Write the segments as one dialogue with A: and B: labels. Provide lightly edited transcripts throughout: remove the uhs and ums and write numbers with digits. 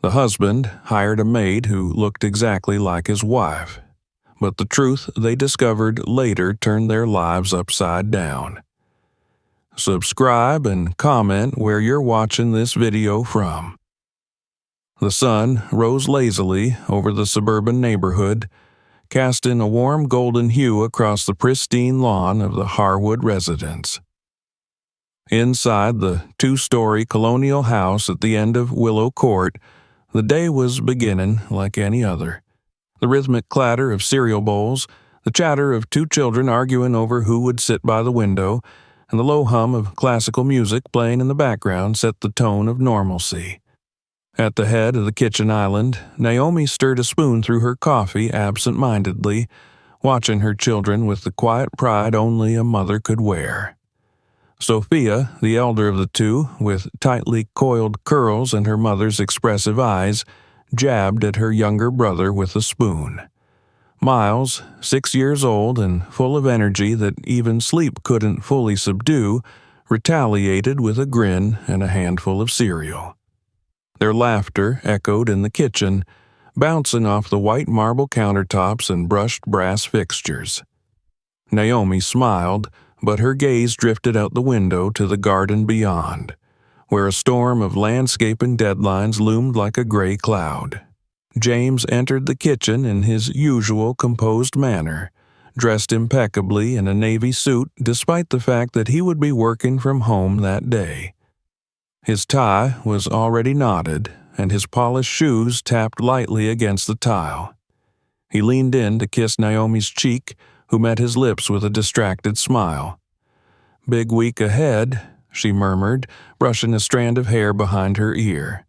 A: The husband hired a maid who looked exactly like his wife, but the truth they discovered later turned their lives upside down. Subscribe and comment where you're watching this video from. The sun rose lazily over the suburban neighborhood, casting a warm golden hue across the pristine lawn of the Harwood residence. Inside the two-story colonial house at the end of Willow Court, the day was beginning like any other. The rhythmic clatter of cereal bowls, the chatter of two children arguing over who would sit by the window, and the low hum of classical music playing in the background set the tone of normalcy. At the head of the kitchen island, Naomi stirred a spoon through her coffee absent-mindedly, watching her children with the quiet pride only a mother could wear. Sophia, the elder of the two, with tightly coiled curls and her mother's expressive eyes, jabbed at her younger brother with a spoon. Miles, 6 years old and full of energy that even sleep couldn't fully subdue, retaliated with a grin and a handful of cereal. Their laughter echoed in the kitchen, bouncing off the white marble countertops and brushed brass fixtures. Naomi smiled, but her gaze drifted out the window to the garden beyond, where a storm of landscaping deadlines loomed like a gray cloud. James entered the kitchen in his usual composed manner, dressed impeccably in a navy suit despite the fact that he would be working from home that day. His tie was already knotted, and his polished shoes tapped lightly against the tile. He leaned in to kiss Naomi's cheek, who met his lips with a distracted smile. "Big week ahead," she murmured, brushing a strand of hair behind her ear.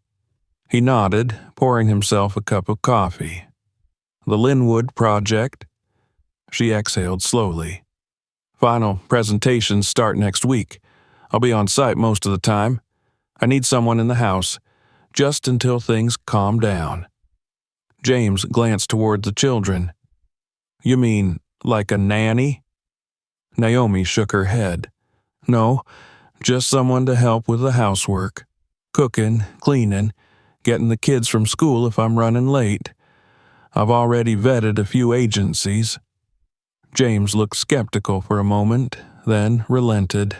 A: He nodded, pouring himself a cup of coffee. "The Linwood project?" She exhaled slowly. "Final presentations start next week. I'll be on site most of the time. I need someone in the house, just until things calm down." James glanced toward the children. "You mean like a nanny?" Naomi shook her head. "No, just someone to help with the housework. Cooking, cleaning, getting the kids from school if I'm running late. I've already vetted a few agencies." James looked skeptical for a moment, then relented.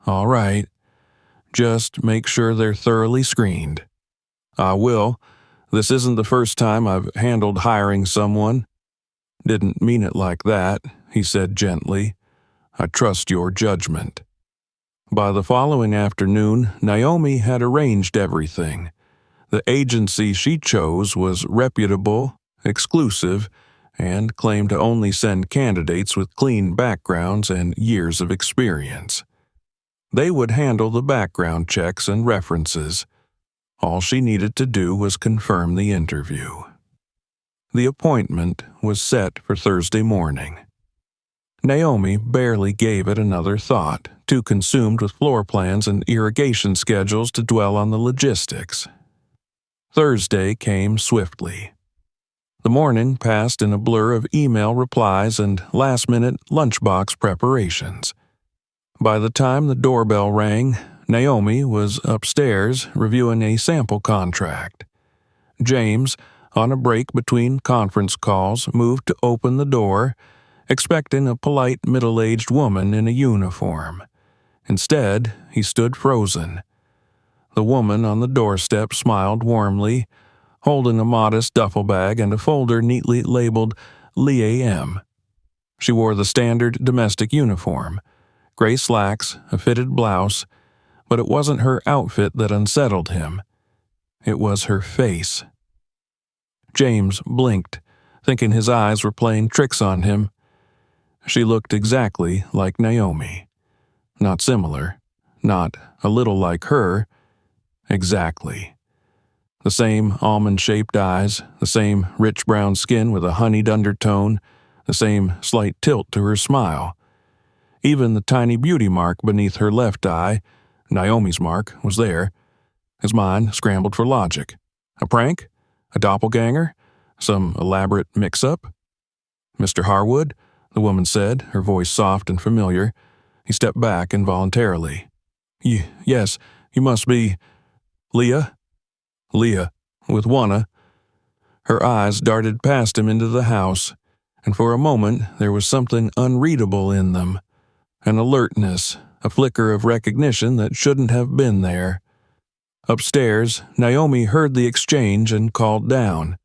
A: "All right. Just make sure they're thoroughly screened." "I will. This isn't the first time I've handled hiring someone." "Didn't mean it like that," he said gently. "I trust your judgment." By the following afternoon, Naomi had arranged everything. The agency she chose was reputable, exclusive, and claimed to only send candidates with clean backgrounds and years of experience. They would handle the background checks and references. All she needed to do was confirm the interview. The appointment was set for Thursday morning. Naomi barely gave it another thought, too consumed with floor plans and irrigation schedules to dwell on the logistics. Thursday came swiftly. The morning passed in a blur of email replies and last-minute lunchbox preparations. By the time the doorbell rang, Naomi was upstairs reviewing a sample contract. James, on a break between conference calls, moved to open the door, expecting a polite middle-aged woman in a uniform. Instead, he stood frozen. The woman on the doorstep smiled warmly, holding a modest duffel bag and a folder neatly labeled Lee A.M. She wore the standard domestic uniform, gray slacks, a fitted blouse, but it wasn't her outfit that unsettled him. It was her face. James blinked, thinking his eyes were playing tricks on him. She looked exactly like Naomi. Not similar, not a little like her, exactly. The same almond-shaped eyes, the same rich brown skin with a honeyed undertone, the same slight tilt to her smile. Even the tiny beauty mark beneath her left eye, Naomi's mark, was there. His mind scrambled for logic. A prank? A doppelganger? Some elaborate mix-up? "Mr. Harwood?" the woman said, her voice soft and familiar. He stepped back involuntarily. Yes, you must be..." "Leah?" "Leah. with Juana. Her eyes darted past him into the house, and for a moment there was something unreadable in them, an alertness, a flicker of recognition that shouldn't have been there. Upstairs, Naomi heard the exchange and called down,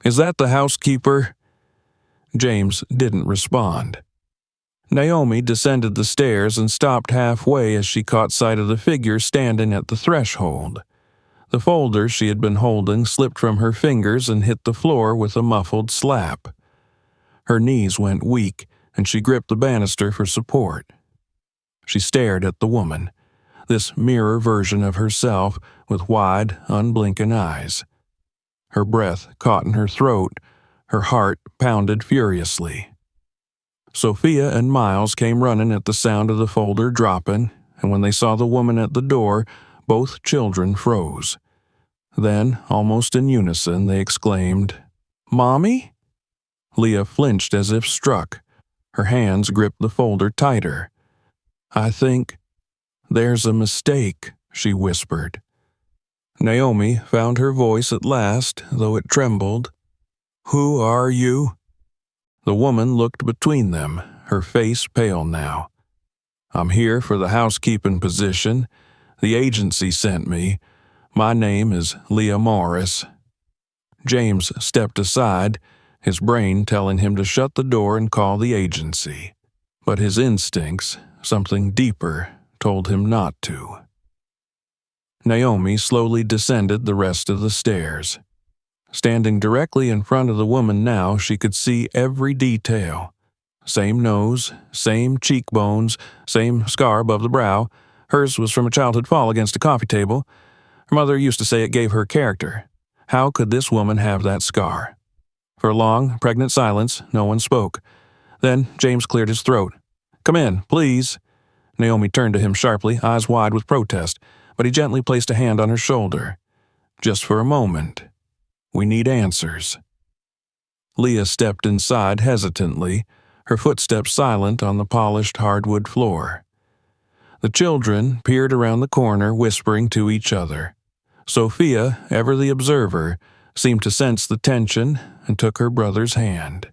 A: "Is that the housekeeper?" James didn't respond. Naomi descended the stairs and stopped halfway as she caught sight of the figure standing at the threshold. The folder she had been holding slipped from her fingers and hit the floor with a muffled slap. Her knees went weak, and she gripped the banister for support. She stared at the woman, this mirror version of herself with wide, unblinking eyes. Her breath caught in her throat, her heart pounded furiously. Sophia and Miles came running at the sound of the folder dropping, and when they saw the woman at the door, both children froze. Then, almost in unison, they exclaimed, "Mommy?" Leah flinched as if struck. Her hands gripped the folder tighter. "I think there's a mistake," she whispered. Naomi found her voice at last, though it trembled. "Who are you?" The woman looked between them, her face pale now. "I'm here for the housekeeping position. The agency sent me. My name is Leah Morris." James stepped aside, his brain telling him to shut the door and call the agency. But his instincts, something deeper, told him not to. Naomi slowly descended the rest of the stairs. Standing directly in front of the woman now, she could see every detail. Same nose, same cheekbones, same scar above the brow. Hers was from a childhood fall against a coffee table. Her mother used to say it gave her character. How could this woman have that scar? For a long, pregnant silence, no one spoke. Then James cleared his throat. "Come in, please." Naomi turned to him sharply, eyes wide with protest, but he gently placed a hand on her shoulder. "Just for a moment. We need answers." Leah stepped inside hesitantly, her footsteps silent on the polished hardwood floor. The children peered around the corner, whispering to each other. Sophia, ever the observer, seemed to sense the tension and took her brother's hand.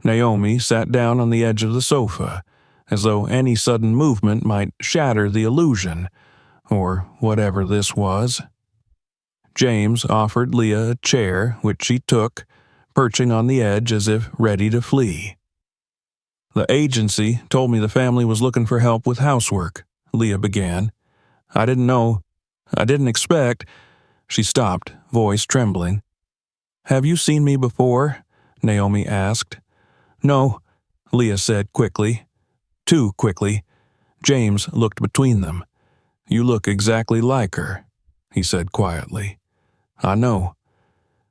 A: Naomi sat down on the edge of the sofa, as though any sudden movement might shatter the illusion, or whatever this was. James offered Leah a chair, which she took, perching on the edge as if ready to flee. "The agency told me the family was looking for help with housework," Leah began. I didn't expect." She stopped, voice trembling. "Have you seen me before?" Naomi asked. "No," Leah said quickly. Too quickly. James looked between them. "You look exactly like her," he said quietly. "I know."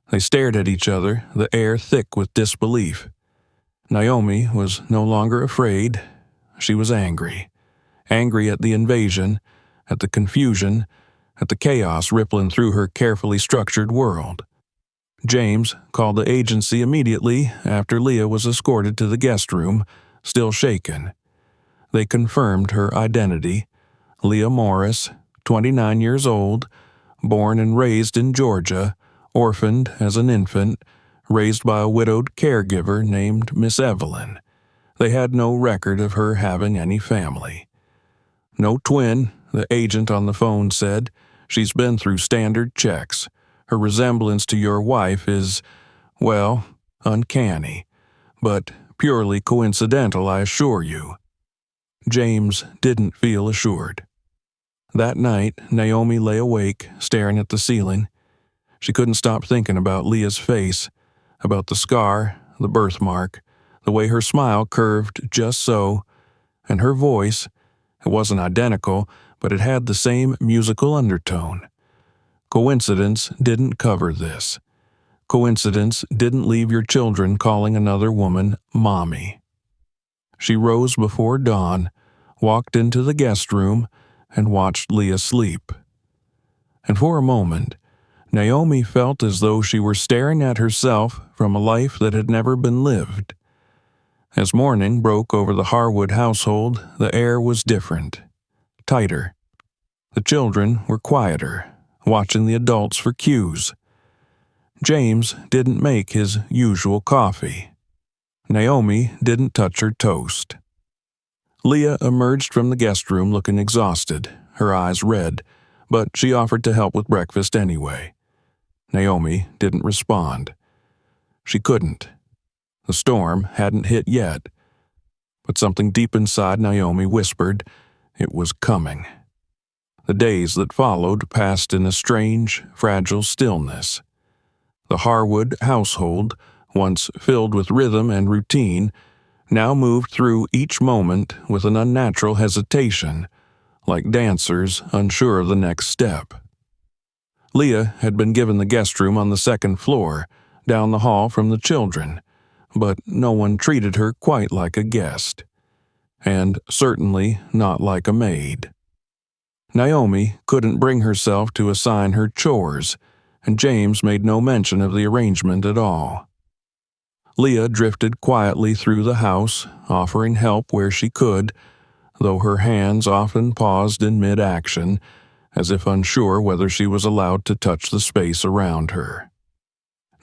A: They stared at each other, the air thick with disbelief. Naomi was no longer afraid. She was angry. Angry at the invasion, at the confusion, at the chaos rippling through her carefully structured world. James called the agency immediately after Leah was escorted to the guest room, still shaken. They confirmed her identity. Leah Morris, 29 years old, born and raised in Georgia, orphaned as an infant, raised by a widowed caregiver named Miss Evelyn. They had no record of her having any family. "No twin," the agent on the phone said. "She's been through standard checks. Her resemblance to your wife is, well, uncanny, but purely coincidental, I assure you." James didn't feel assured. That night, Naomi lay awake, staring at the ceiling. She couldn't stop thinking about Leah's face, about the scar, the birthmark, the way her smile curved just so, and her voice. It wasn't identical, but it had the same musical undertone. Coincidence didn't cover this. Coincidence didn't leave your children calling another woman Mommy. She rose before dawn, walked into the guest room, and watched Leah sleep. And for a moment, Naomi felt as though she were staring at herself from a life that had never been lived. As morning broke over the Harwood household, the air was different, tighter. The children were quieter, watching the adults for cues. James didn't make his usual coffee. Naomi didn't touch her toast. Leah emerged from the guest room looking exhausted, her eyes red, but she offered to help with breakfast anyway. Naomi didn't respond. She couldn't. The storm hadn't hit yet, but something deep inside Naomi whispered it was coming. The days that followed passed in a strange, fragile stillness. The Harwood household, once filled with rhythm and routine, now moved through each moment with an unnatural hesitation, like dancers unsure of the next step. Leah had been given the guest room on the second floor, down the hall from the children, but no one treated her quite like a guest, and certainly not like a maid. Naomi couldn't bring herself to assign her chores, and James made no mention of the arrangement at all. Leah drifted quietly through the house, offering help where she could, though her hands often paused in mid-action, as if unsure whether she was allowed to touch the space around her.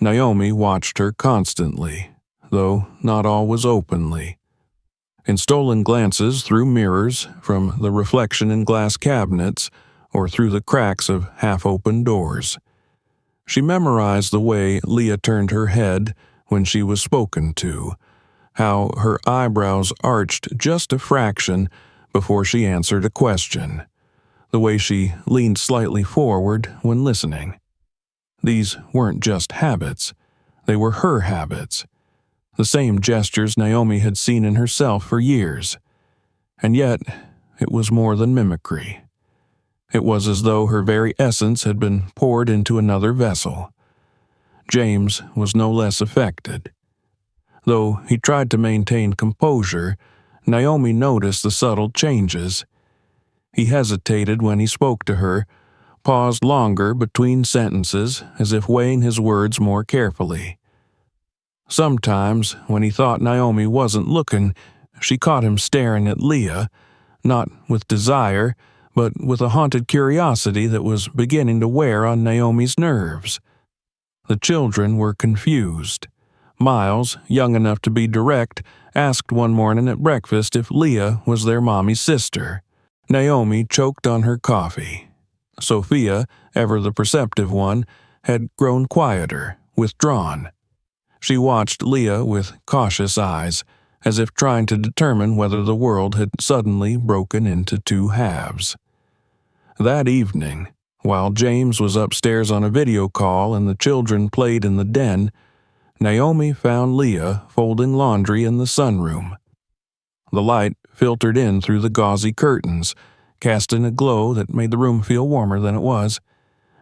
A: Naomi watched her constantly, though not always openly. In stolen glances through mirrors, from the reflection in glass cabinets, or through the cracks of half-open doors. She memorized the way Leah turned her head when she was spoken to, how her eyebrows arched just a fraction before she answered a question, the way she leaned slightly forward when listening. These weren't just habits, they were her habits, the same gestures Naomi had seen in herself for years. And yet, it was more than mimicry. It was as though her very essence had been poured into another vessel. James was no less affected. Though he tried to maintain composure, Naomi noticed the subtle changes. He hesitated when he spoke to her, paused longer between sentences as if weighing his words more carefully. Sometimes, when he thought Naomi wasn't looking, she caught him staring at Leah, not with desire, but with a haunted curiosity that was beginning to wear on Naomi's nerves. The children were confused. Miles, young enough to be direct, asked one morning at breakfast if Leah was their mommy's sister. Naomi choked on her coffee. Sophia, ever the perceptive one, had grown quieter, withdrawn. She watched Leah with cautious eyes, as if trying to determine whether the world had suddenly broken into two halves. That evening, while James was upstairs on a video call and the children played in the den, Naomi found Leah folding laundry in the sunroom. The light filtered in through the gauzy curtains, casting a glow that made the room feel warmer than it was.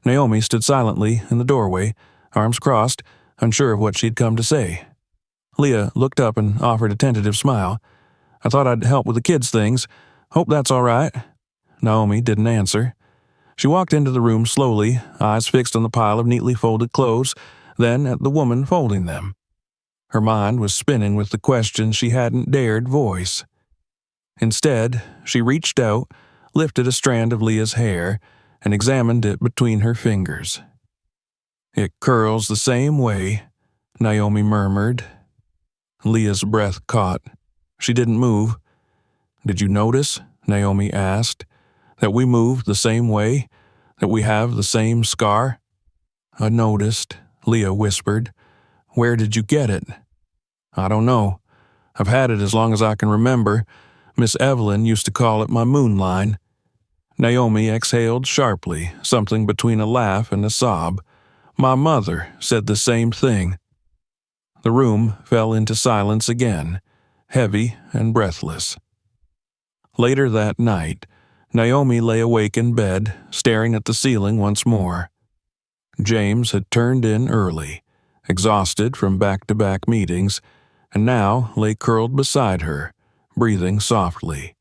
A: Naomi stood silently in the doorway, arms crossed, unsure of what she'd come to say. Leah looked up and offered a tentative smile. "I thought I'd help with the kids' things. Hope that's all right." Naomi didn't answer. She walked into the room slowly, eyes fixed on the pile of neatly folded clothes, then at the woman folding them. Her mind was spinning with the questions she hadn't dared voice. Instead, she reached out, lifted a strand of Leah's hair, and examined it between her fingers. "It curls the same way," Naomi murmured. Leah's breath caught. She didn't move. "Did you notice," Naomi asked, "that we move the same way, that we have the same scar?" "I noticed," Leah whispered. "Where did you get it?" "I don't know. I've had it as long as I can remember. Miss Evelyn used to call it my moon line." Naomi exhaled sharply, something between a laugh and a sob. "My mother said the same thing." The room fell into silence again, heavy and breathless. Later that night, Naomi lay awake in bed, staring at the ceiling once more. James had turned in early, exhausted from back-to-back meetings, and now lay curled beside her, breathing softly.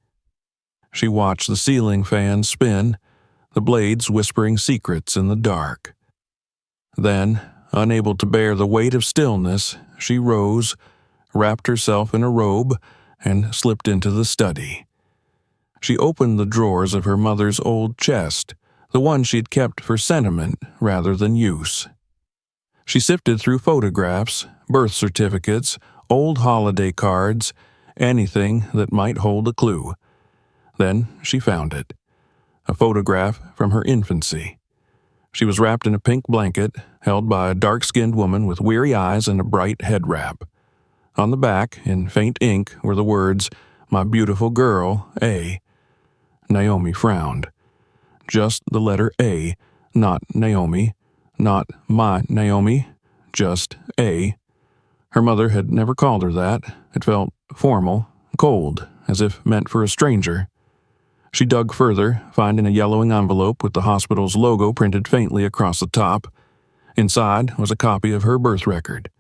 A: She watched the ceiling fan spin, the blades whispering secrets in the dark. Then, unable to bear the weight of stillness, she rose, wrapped herself in a robe, and slipped into the study. She opened the drawers of her mother's old chest, the one she'd kept for sentiment rather than use. She sifted through photographs, birth certificates, old holiday cards, anything that might hold a clue. Then she found it. A photograph from her infancy. She was wrapped in a pink blanket, held by a dark-skinned woman with weary eyes and a bright head wrap. On the back, in faint ink, were the words, "My beautiful girl, A." Naomi frowned. Just the letter A, not Naomi, not my Naomi, just A. Her mother had never called her that. It felt formal, cold, as if meant for a stranger. She dug further, finding a yellowing envelope with the hospital's logo printed faintly across the top. Inside was a copy of her birth record.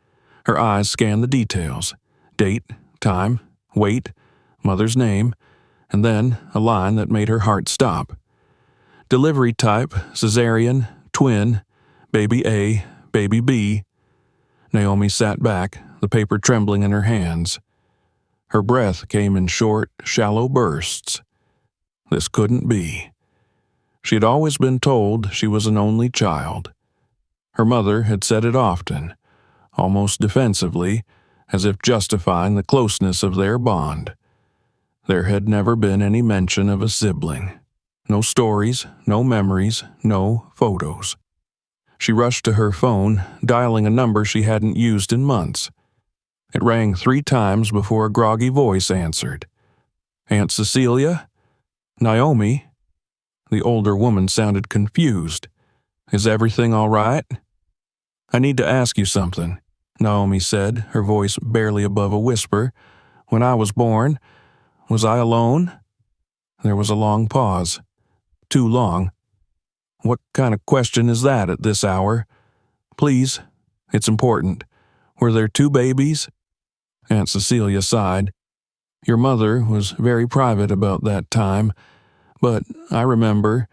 A: Her eyes scanned the details: date, time, weight, mother's name, and then a line that made her heart stop. Delivery type, cesarean, twin, baby A, baby B. Naomi sat back, the paper trembling in her hands. Her breath came in short, shallow bursts. This couldn't be. She had always been told she was an only child. Her mother had said it often, almost defensively, as if justifying the closeness of their bond. There had never been any mention of a sibling. No stories, no memories, no photos. She rushed to her phone, dialing a number she hadn't used in months. It rang 3 times before a groggy voice answered. "Aunt Cecilia? Naomi?" The older woman sounded confused. "Is everything all right?" "I need to ask you something," Naomi said, her voice barely above a whisper. "When I was born, was I alone?" There was a long pause. Too long. "What kind of question is that at this hour? Please, it's important. Were there 2 babies?" Aunt Cecilia sighed. "Your mother was very private about that time, but I remember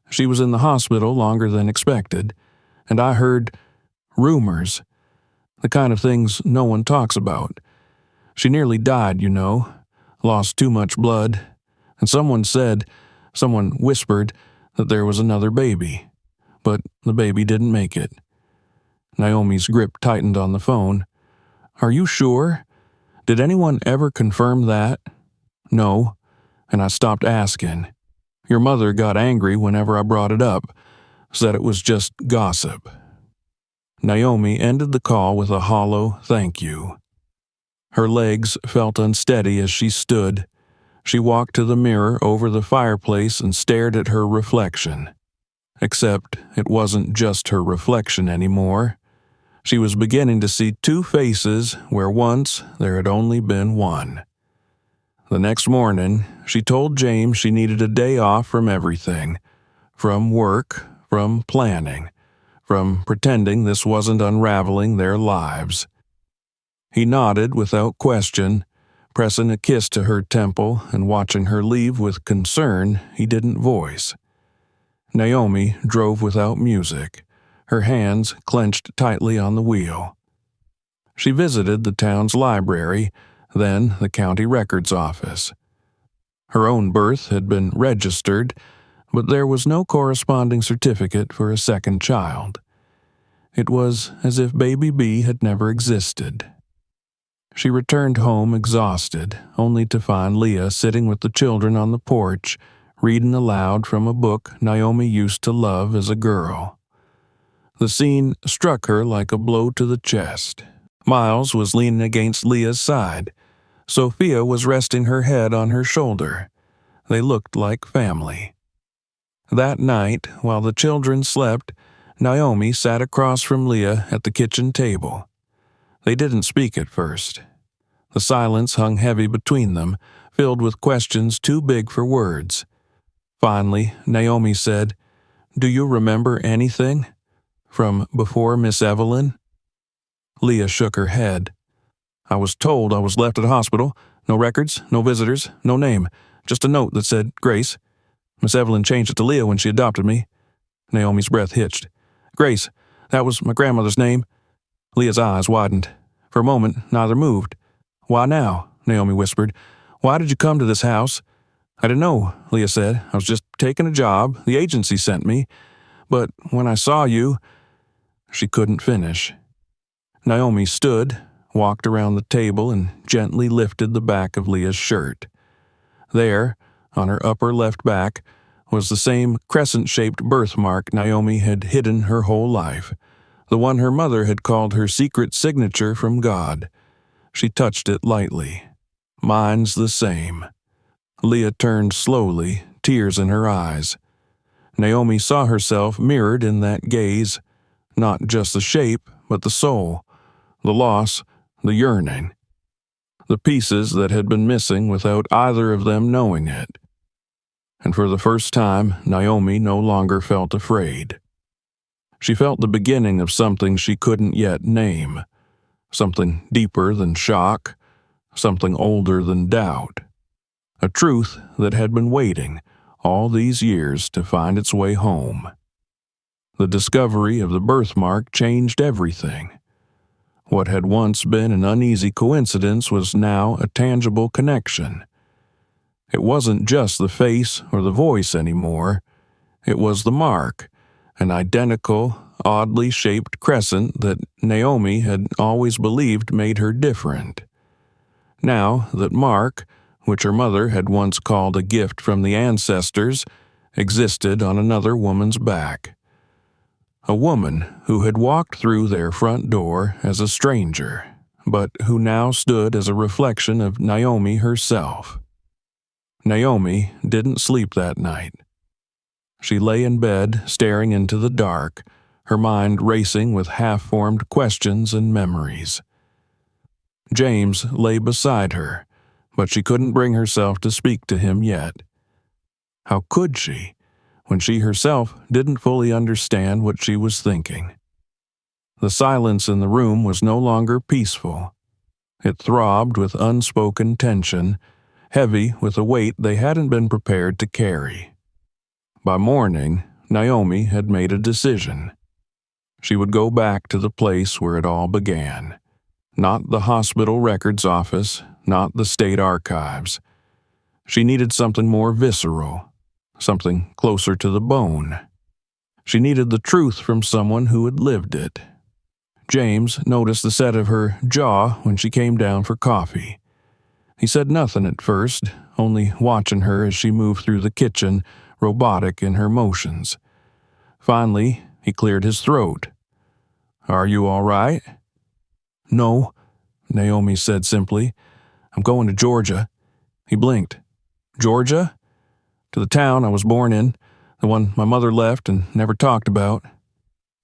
A: she was in the hospital longer than expected, and I heard rumors, the kind of things no one talks about. She nearly died, you know, lost too much blood, and someone whispered that there was another baby, but the baby didn't make it." Naomi's grip tightened on the phone. "Are you sure? Did anyone ever confirm that?" "No, and I stopped asking. Your mother got angry whenever I brought it up, said it was just gossip." Naomi ended the call with a hollow thank you. Her legs felt unsteady as she stood. She walked to the mirror over the fireplace and stared at her reflection. Except it wasn't just her reflection anymore. She was beginning to see 2 faces where once there had only been one. The next morning, she told James she needed a day off from everything. From work, from planning, from pretending this wasn't unraveling their lives. He nodded without question, pressing a kiss to her temple and watching her leave with concern he didn't voice. Naomi drove without music, her hands clenched tightly on the wheel. She visited the town's library, then the county records office. Her own birth had been registered, but there was no corresponding certificate for a second child. It was as if baby B had never existed. She returned home exhausted, only to find Leah sitting with the children on the porch, reading aloud from a book Naomi used to love as a girl. The scene struck her like a blow to the chest. Miles was leaning against Leah's side. Sophia was resting her head on her shoulder. They looked like family. That night, while the children slept, Naomi sat across from Leah at the kitchen table. They didn't speak at first. The silence hung heavy between them, filled with questions too big for words. Finally, Naomi said, "Do you remember anything? From before Miss Evelyn?" Leah shook her head. "I was told I was left at the hospital. No records, no visitors, no name. Just a note that said Grace. Miss Evelyn changed it to Leah when she adopted me." Naomi's breath hitched. "Grace, that was my grandmother's name." Leah's eyes widened. For a moment, neither moved. "Why now?" Naomi whispered. "Why did you come to this house?" "I didn't know," Leah said. "I was just taking a job. The agency sent me. But when I saw you—" She couldn't finish. Naomi stood, walked around the table, and gently lifted the back of Leah's shirt. There, on her upper left back, was the same crescent-shaped birthmark Naomi had hidden her whole life, the one her mother had called her secret signature from God. She touched it lightly. "Mine's the same." Leah turned slowly, tears in her eyes. Naomi saw herself mirrored in that gaze, not just the shape, but the soul, the loss, the yearning, the pieces that had been missing without either of them knowing it. And for the first time, Naomi no longer felt afraid. She felt the beginning of something she couldn't yet name, something deeper than shock, something older than doubt, a truth that had been waiting all these years to find its way home. The discovery of the birthmark changed everything. What had once been an uneasy coincidence was now a tangible connection. It wasn't just the face or the voice anymore. It was the mark, an identical, oddly shaped crescent that Naomi had always believed made her different. Now that mark, which her mother had once called a gift from the ancestors, existed on another woman's back. A woman who had walked through their front door as a stranger, but who now stood as a reflection of Naomi herself. Naomi didn't sleep that night. She lay in bed, staring into the dark, her mind racing with half-formed questions and memories. James lay beside her, but she couldn't bring herself to speak to him yet. How could she, when she herself didn't fully understand what she was thinking? The silence in the room was no longer peaceful. It throbbed with unspoken tension, heavy with a weight they hadn't been prepared to carry. By morning, Naomi had made a decision. She would go back to the place where it all began. Not the hospital records office, not the state archives. She needed something more visceral, something closer to the bone. She needed the truth from someone who had lived it. James noticed the set of her jaw when she came down for coffee. He said nothing at first, only watching her as she moved through the kitchen, robotic in her motions. Finally, he cleared his throat. "Are you all right?" "No," Naomi said simply. "I'm going to Georgia." He blinked. "Georgia?" "To the town I was born in, the one my mother left and never talked about."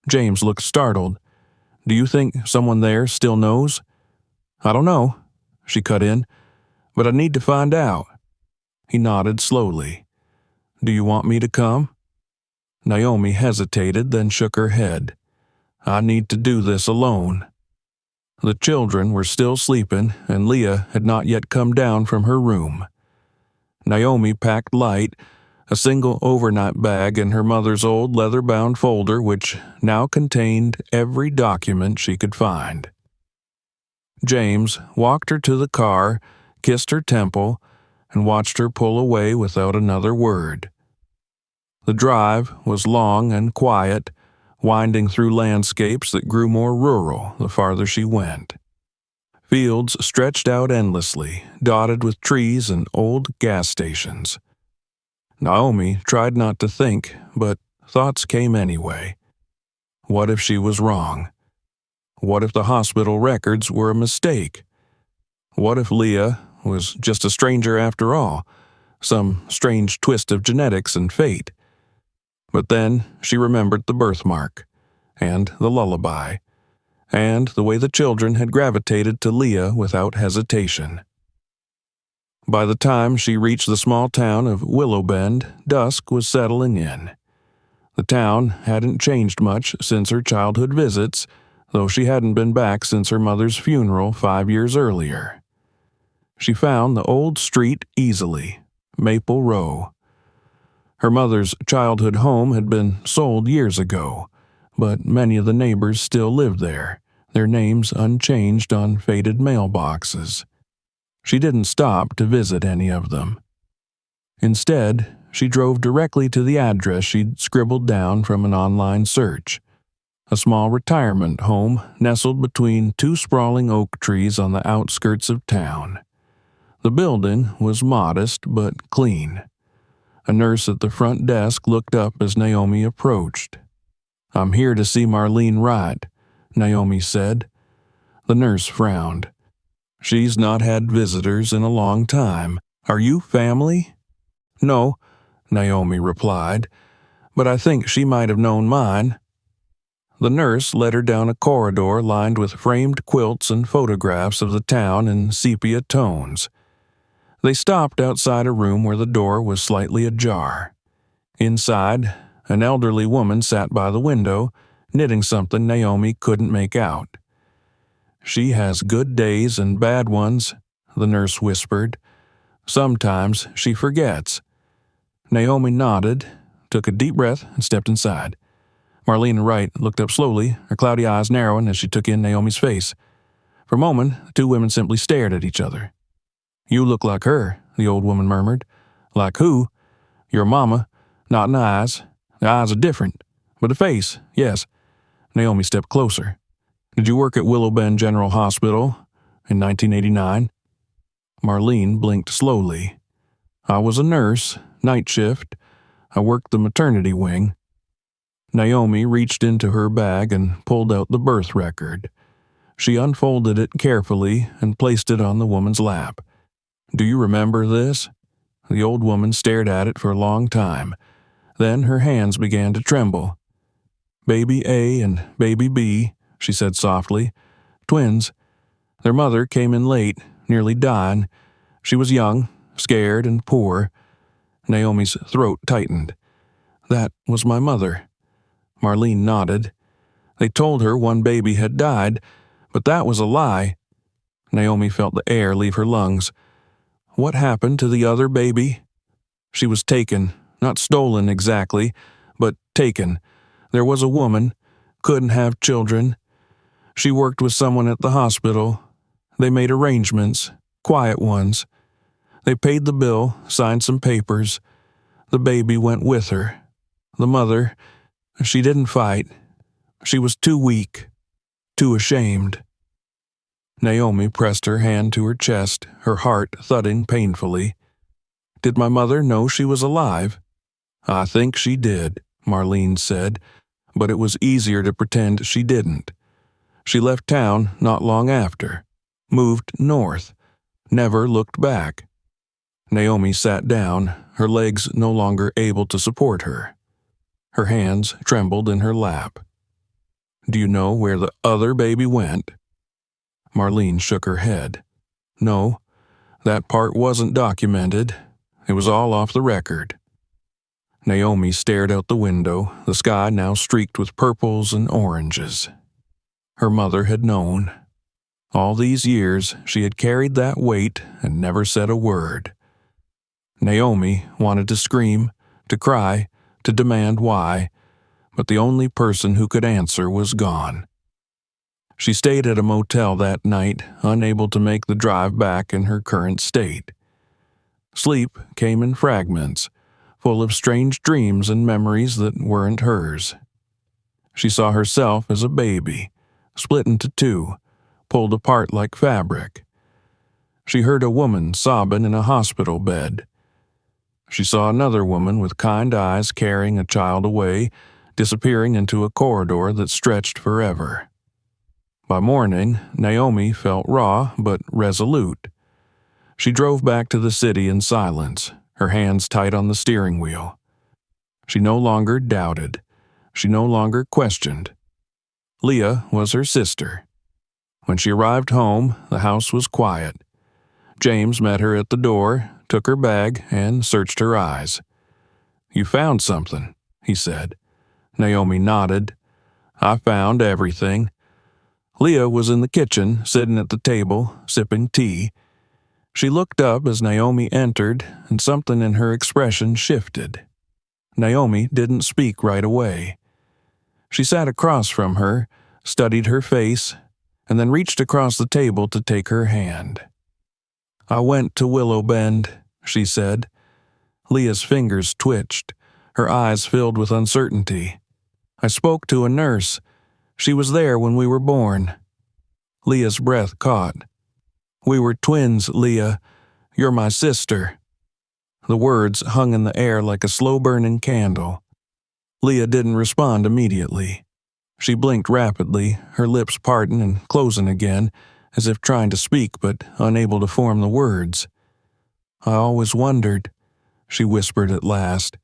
A: James looked startled. "Do you think someone there still knows?" "I don't know," she cut in, "but I need to find out." He nodded slowly. "Do you want me to come?" Naomi hesitated, then shook her head. "I need to do this alone." The children were still sleeping, and Leah had not yet come down from her room. Naomi packed light, a single overnight bag in her mother's old leather-bound folder which now contained every document she could find. James walked her to the car, kissed her temple, and watched her pull away without another word. The drive was long and quiet, winding through landscapes that grew more rural the farther she went. Fields stretched out endlessly, dotted with trees and old gas stations. Naomi tried not to think, but thoughts came anyway. What if she was wrong? What if the hospital records were a mistake? What if Leah was just a stranger after all, some strange twist of genetics and fate? But then she remembered the birthmark, and the lullaby, and the way the children had gravitated to Leah without hesitation. By the time she reached the small town of Willowbend, dusk was settling in. The town hadn't changed much since her childhood visits, though she hadn't been back since her mother's funeral 5 years earlier. She found the old street easily, Maple Row. Her mother's childhood home had been sold years ago, but many of the neighbors still lived there, their names unchanged on faded mailboxes. She didn't stop to visit any of them. Instead, she drove directly to the address she'd scribbled down from an online search. a small retirement home nestled between two sprawling oak trees on the outskirts of town. The building was modest but clean. A nurse at the front desk looked up as Naomi approached. "I'm here to see Marlene Wright," Naomi said. The nurse frowned. "She's not had visitors in a long time. Are you family?" "No," Naomi replied, "but I think she might have known mine." The nurse led her down a corridor lined with framed quilts and photographs of the town in sepia tones. They stopped outside a room where the door was slightly ajar. Inside, an elderly woman sat by the window, knitting something Naomi couldn't make out. "She has good days and bad ones," the nurse whispered. "Sometimes she forgets." Naomi nodded, took a deep breath, and stepped inside. Marlene Wright looked up slowly, her cloudy eyes narrowing as she took in Naomi's face. For a moment, the two women simply stared at each other. "You look like her," the old woman murmured. "Like who?" "Your mama. Not in the eyes. The eyes are different. But the face, yes." Naomi stepped closer. "Did you work at Willow Bend General Hospital in 1989? Marlene blinked slowly. "I was a nurse, night shift. I worked the maternity wing." Naomi reached into her bag and pulled out the birth record. She unfolded it carefully and placed it on the woman's lap. "Do you remember this?" The old woman stared at it for a long time. Then her hands began to tremble. "Baby A and baby B," she said softly. "Twins. Their mother came in late, nearly dying. She was young, scared, and poor." Naomi's throat tightened. "That was my mother." Marlene nodded. "They told her one baby had died, but that was a lie." Naomi felt the air leave her lungs. "What happened to the other baby?" "She was taken. Not stolen exactly, but taken. There was a woman. Couldn't have children. She worked with someone at the hospital. They made arrangements, quiet ones. They paid the bill, signed some papers. The baby went with her. The mother, she didn't fight. She was too weak, too ashamed." Naomi pressed her hand to her chest, her heart thudding painfully. "Did my mother know she was alive?" "I think she did," Marlene said, "but it was easier to pretend she didn't. She left town not long after, moved north, never looked back." Naomi sat down, her legs no longer able to support her. Her hands trembled in her lap. "Do you know where the other baby went?" Marlene shook her head. "No, that part wasn't documented. It was all off the record." Naomi stared out the window, the sky now streaked with purples and oranges. Her mother had known. All these years she had carried that weight and never said a word. Naomi wanted to scream, to cry, to demand why, but the only person who could answer was gone. She stayed at a motel that night, unable to make the drive back in her current state. Sleep came in fragments, full of strange dreams and memories that weren't hers. She saw herself as a baby, split into two, pulled apart like fabric. She heard a woman sobbing in a hospital bed. She saw another woman with kind eyes carrying a child away, disappearing into a corridor that stretched forever. By morning, Naomi felt raw but resolute. She drove back to the city in silence, her hands tight on the steering wheel. She no longer doubted. She no longer questioned. Leah was her sister. When she arrived home, the house was quiet. James met her at the door, took her bag, and searched her eyes. "You found something," he said. Naomi nodded. "I found everything." Leah was in the kitchen, sitting at the table, sipping tea. She looked up as Naomi entered, and something in her expression shifted. Naomi didn't speak right away. She sat across from her, studied her face, and then reached across the table to take her hand. "I went to Willow Bend," she said. Leah's fingers twitched, her eyes filled with uncertainty. "I spoke to a nurse. She was there when we were born." Leah's breath caught. "We were twins, Leah. You're my sister." The words hung in the air like a slow-burning candle. Leah didn't respond immediately. She blinked rapidly, her lips parting and closing again, as if trying to speak but unable to form the words. "I always wondered," she whispered at last,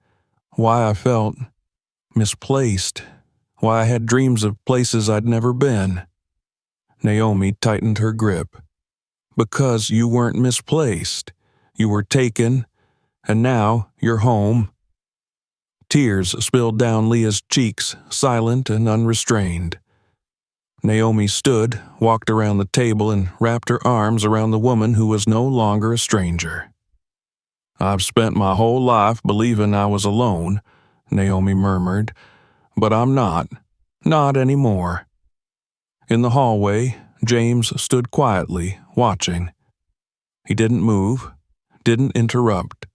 A: "why I felt misplaced, why I had dreams of places I'd never been." Naomi tightened her grip. "Because you weren't misplaced. You were taken, and now you're home." Tears spilled down Leah's cheeks, silent and unrestrained. Naomi stood, walked around the table, and wrapped her arms around the woman who was no longer a stranger. "I've spent my whole life believing I was alone," Naomi murmured, "but I'm not. Not anymore." In the hallway, James stood quietly, watching. He didn't move, didn't interrupt.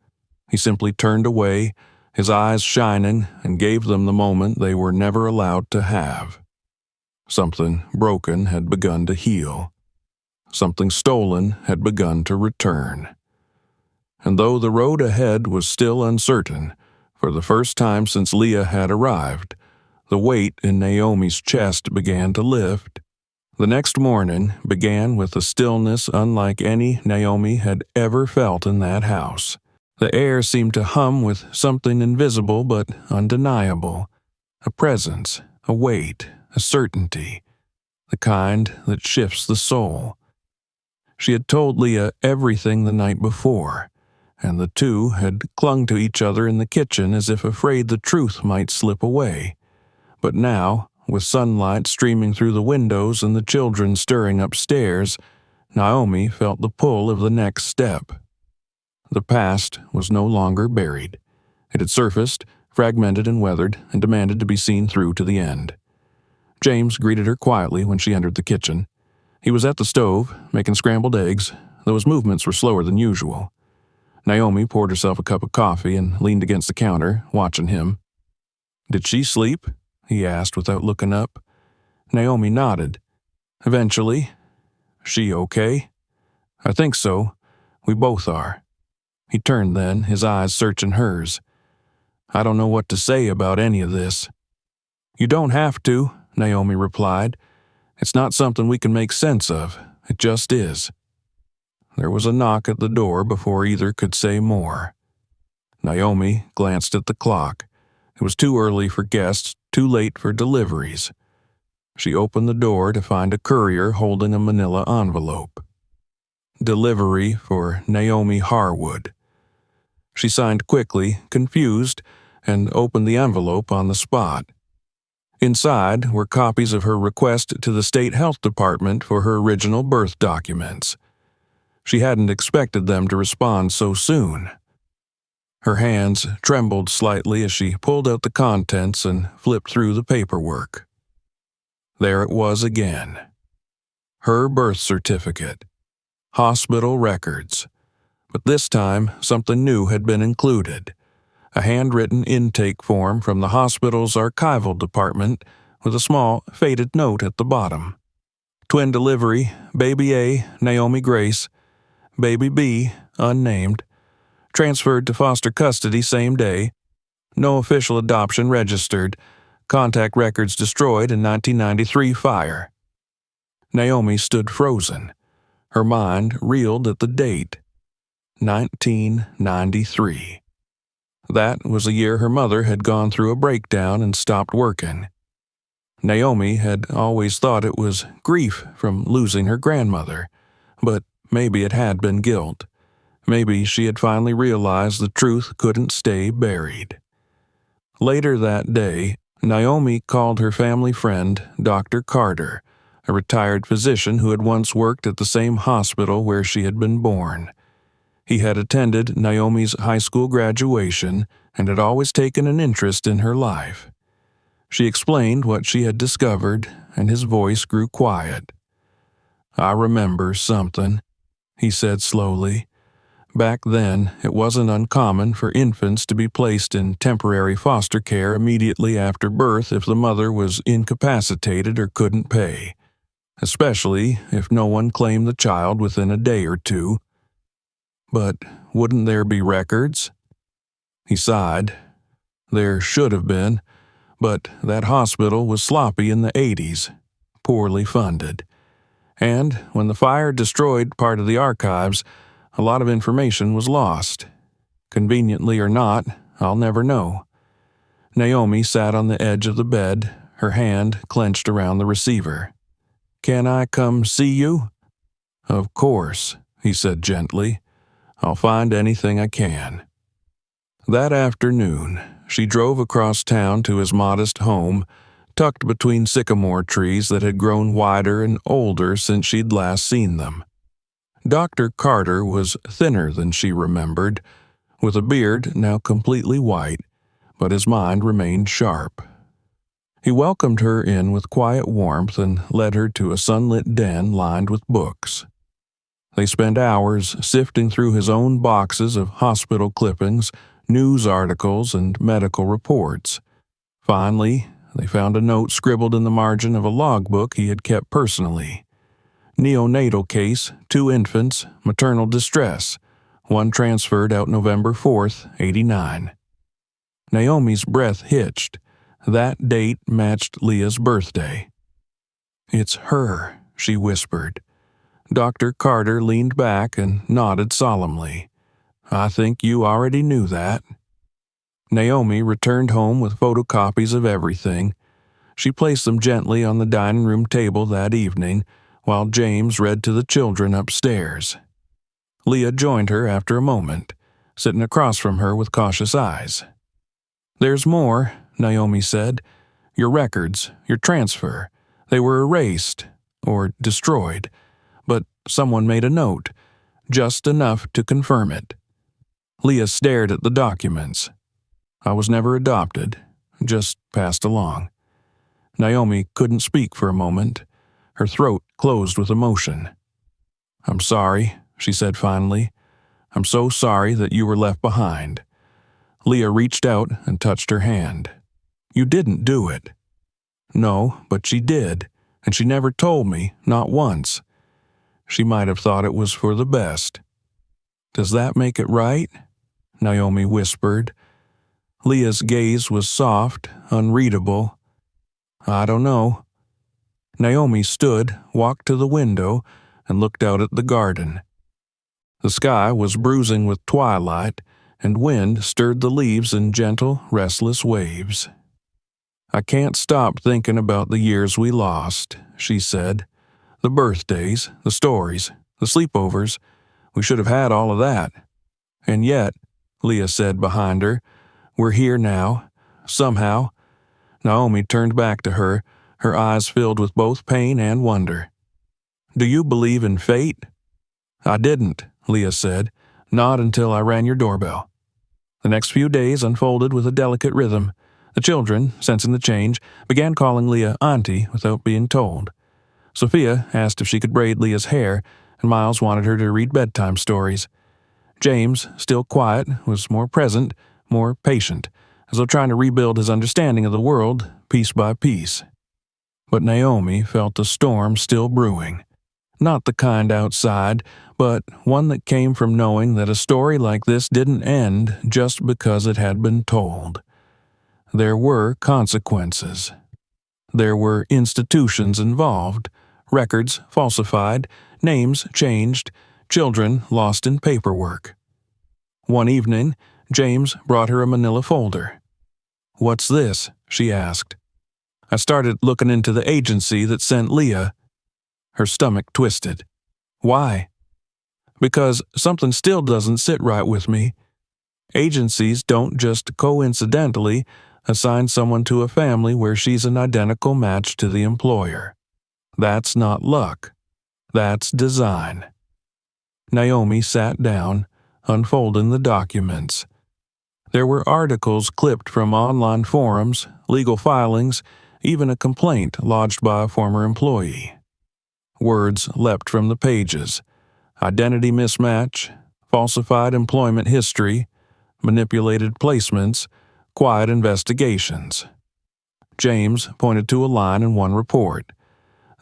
A: He simply turned away, his eyes shining, and gave them the moment they were never allowed to have. Something broken had begun to heal. Something stolen had begun to return. And though the road ahead was still uncertain, for the first time since Leah had arrived, the weight in Naomi's chest began to lift. The next morning began with a stillness unlike any Naomi had ever felt in that house. The air seemed to hum with something invisible but undeniable, a presence, a weight, a certainty, the kind that shifts the soul. She had told Leah everything the night before, and the two had clung to each other in the kitchen as if afraid the truth might slip away. But now, with sunlight streaming through the windows and the children stirring upstairs, Naomi felt the pull of the next step. The past was no longer buried. It had surfaced, fragmented and weathered, and demanded to be seen through to the end. James greeted her quietly when she entered the kitchen. He was at the stove, making scrambled eggs, though his movements were slower than usual. Naomi poured herself a cup of coffee and leaned against the counter, watching him. "Did she sleep?" he asked without looking up. Naomi nodded. Eventually, "She okay?" "I think so. We both are." He turned then, his eyes searching hers. "I don't know what to say about any of this." "You don't have to," Naomi replied. "It's not something we can make sense of. It just is." There was a knock at the door before either could say more. Naomi glanced at the clock. It was too early for guests, too late for deliveries. She opened the door to find a courier holding a manila envelope. Delivery for Naomi Harwood. She signed quickly, confused, and opened the envelope on the spot. Inside were copies of her request to the state health department for her original birth documents. She hadn't expected them to respond so soon. Her hands trembled slightly as she pulled out the contents and flipped through the paperwork. There it was again. Her birth certificate. Hospital records. But this time, something new had been included. A handwritten intake form from the hospital's archival department with a small, faded note at the bottom. Twin delivery, baby A, Naomi Grace. Baby B, unnamed. Transferred to foster custody same day. No official adoption registered. Contact records destroyed in 1993 fire. Naomi stood frozen. Her mind reeled at the date. 1993. That was the year her mother had gone through a breakdown and stopped working. Naomi had always thought it was grief from losing her grandmother, but maybe it had been guilt. Maybe she had finally realized the truth couldn't stay buried. Later that day, Naomi called her family friend, Dr. Carter, a retired physician who had once worked at the same hospital where she had been born. He had attended Naomi's high school graduation and had always taken an interest in her life. She explained what she had discovered, and his voice grew quiet. "I remember something," he said slowly. Back then, it wasn't uncommon for infants to be placed in temporary foster care immediately after birth if the mother was incapacitated or couldn't pay, especially if no one claimed the child within a day or two. But wouldn't there be records? He sighed. There should have been, but that hospital was sloppy in the 80s, poorly funded. And when the fire destroyed part of the archives, a lot of information was lost. Conveniently or not, I'll never know. Naomi sat on the edge of the bed, her hand clenched around the receiver. "Can I come see you?" "Of course," he said gently. "I'll find anything I can." That afternoon, she drove across town to his modest home, tucked between sycamore trees that had grown wider and older since she'd last seen them. Dr. Carter was thinner than she remembered, with a beard now completely white, but his mind remained sharp. He welcomed her in with quiet warmth and led her to a sunlit den lined with books. They spent hours sifting through his own boxes of hospital clippings, news articles, and medical reports. Finally, they found a note scribbled in the margin of a logbook he had kept personally. Neonatal case, 2 infants, maternal distress. One transferred out November 4th, 89. Naomi's breath hitched. That date matched Leah's birthday. "It's her," she whispered. Dr. Carter leaned back and nodded solemnly. "I think you already knew that." Naomi returned home with photocopies of everything. She placed them gently on the dining room table that evening, while James read to the children upstairs. Leah joined her after a moment, sitting across from her with cautious eyes. "There's more," Naomi said. "Your records, your transfer. They were erased, or destroyed, but someone made a note, just enough to confirm it." Leah stared at the documents. "I was never adopted, just passed along." Naomi couldn't speak for a moment. Her throat closed with emotion. "I'm sorry," she said finally. "I'm so sorry that you were left behind." Leah reached out and touched her hand. "You didn't do it." "No, but she did, and she never told me, not once. She might have thought it was for the best." "Does that make it right?" Naomi whispered. Leah's gaze was soft, unreadable. "I don't know." Naomi stood, walked to the window, and looked out at the garden. The sky was bruising with twilight, and wind stirred the leaves in gentle, restless waves. "I can't stop thinking about the years we lost," she said. "The birthdays, the stories, the sleepovers. We should have had all of that. And yet," Leah said behind her, "we're here now, somehow." Naomi turned back to her, her eyes filled with both pain and wonder. "Do you believe in fate?" "I didn't," Leah said. "Not until I rang your doorbell." The next few days unfolded with a delicate rhythm. The children, sensing the change, began calling Leah Auntie without being told. Sophia asked if she could braid Leah's hair, and Miles wanted her to read bedtime stories. James, still quiet, was more present, more patient, as though trying to rebuild his understanding of the world piece by piece. But Naomi felt a storm still brewing. Not the kind outside, but one that came from knowing that a story like this didn't end just because it had been told. There were consequences. There were institutions involved, records falsified, names changed, children lost in paperwork. One evening, James brought her a manila folder. "What's this?" she asked. "I started looking into the agency that sent Leah." Her stomach twisted. "Why?" "Because something still doesn't sit right with me. Agencies don't just coincidentally assign someone to a family where she's an identical match to the employer. That's not luck. That's design." Naomi sat down, unfolding the documents. There were articles clipped from online forums, legal filings, even a complaint lodged by a former employee. Words leapt from the pages. Identity mismatch, falsified employment history, manipulated placements, quiet investigations. James pointed to a line in one report.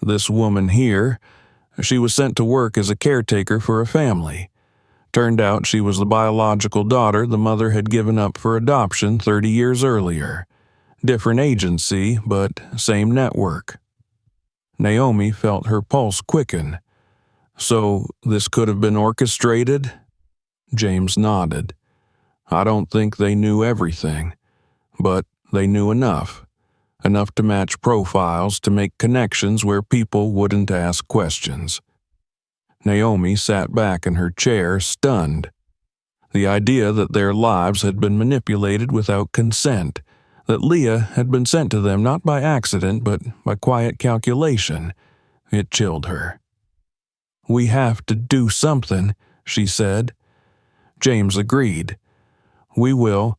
A: This woman here, she was sent to work as a caretaker for a family. Turned out she was the biological daughter the mother had given up for adoption 30 years earlier. Different agency, but same network. Naomi felt her pulse quicken. So this could have been orchestrated? James nodded. I don't think they knew everything, but they knew enough. Enough to match profiles to make connections where people wouldn't ask questions. Naomi sat back in her chair, stunned. The idea that their lives had been manipulated without consent, that Leah had been sent to them not by accident but by quiet calculation, it chilled her. We have to do something, she said. James agreed. We will,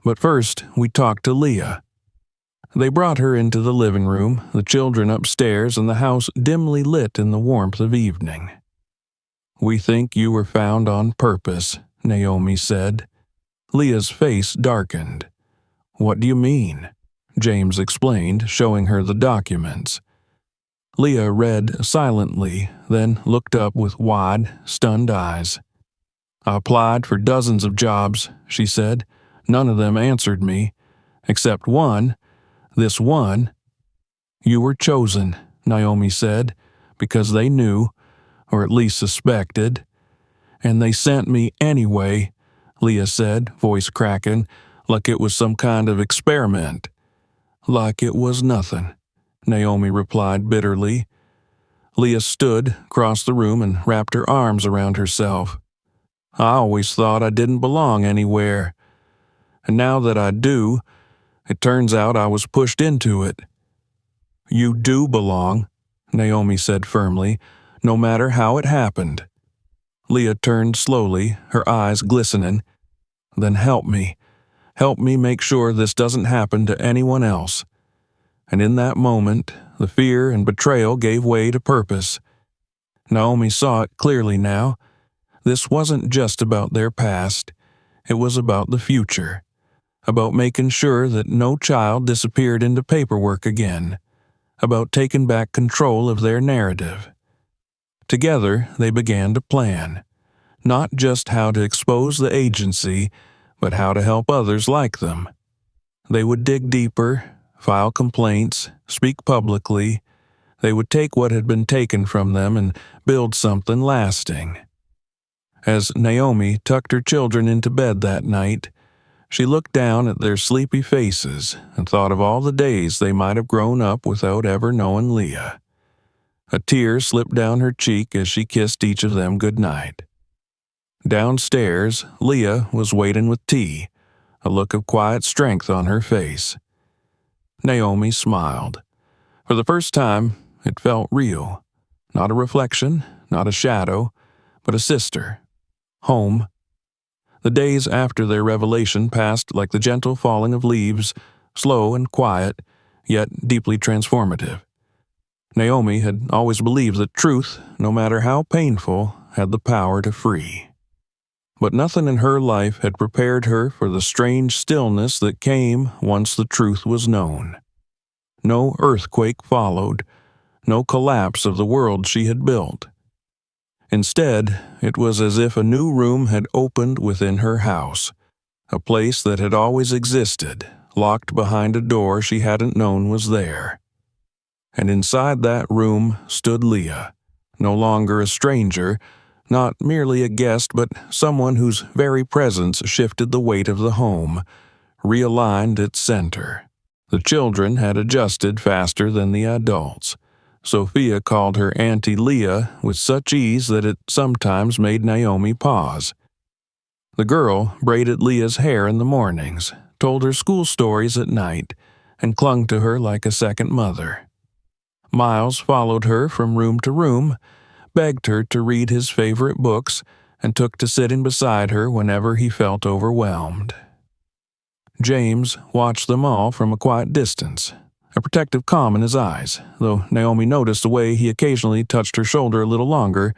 A: but first we talk to Leah. They brought her into the living room, the children upstairs, and the house dimly lit in the warmth of evening. We think you were found on purpose, Naomi said. Leah's face darkened. What do you mean? James explained, showing her the documents. Leah read silently, then looked up with wide, stunned eyes. I applied for dozens of jobs, she said. None of them answered me, except one. This one. You were chosen, Naomi said, because they knew, or at least suspected. And they sent me anyway, Leah said, voice cracking, like it was some kind of experiment. Like it was nothing, Naomi replied bitterly. Leah stood, crossed the room, and wrapped her arms around herself. I always thought I didn't belong anywhere. And now that I do, it turns out I was pushed into it. You do belong, Naomi said firmly, no matter how it happened. Leah turned slowly, her eyes glistening. Then help me. Help me make sure this doesn't happen to anyone else. And in that moment, the fear and betrayal gave way to purpose. Naomi saw it clearly now. This wasn't just about their past. It was about the future. About making sure that no child disappeared into paperwork again. About taking back control of their narrative. Together, they began to plan. Not just how to expose the agency, but how to help others like them. They would dig deeper, file complaints, speak publicly. They would take what had been taken from them and build something lasting. As Naomi tucked her children into bed that night, she looked down at their sleepy faces and thought of all the days they might have grown up without ever knowing Leah. A tear slipped down her cheek as she kissed each of them good night. Downstairs, Leah was waiting with tea, a look of quiet strength on her face. Naomi smiled. For the first time, it felt real. Not a reflection, not a shadow, but a sister. Home. The days after their revelation passed like the gentle falling of leaves, slow and quiet, yet deeply transformative. Naomi had always believed that truth, no matter how painful, had the power to free. But nothing in her life had prepared her for the strange stillness that came once the truth was known. No earthquake followed, no collapse of the world she had built. Instead, it was as if a new room had opened within her house, a place that had always existed, locked behind a door she hadn't known was there. And inside that room stood Leah, no longer a stranger, not merely a guest, but someone whose very presence shifted the weight of the home, realigned its center. The children had adjusted faster than the adults. Sophia called her Auntie Leah with such ease that it sometimes made Naomi pause. The girl braided Leah's hair in the mornings, told her school stories at night, and clung to her like a second mother. Miles followed her from room to room, begged her to read his favorite books, and took to sitting beside her whenever he felt overwhelmed. James watched them all from a quiet distance, a protective calm in his eyes, though Naomi noticed the way he occasionally touched her shoulder a little longer,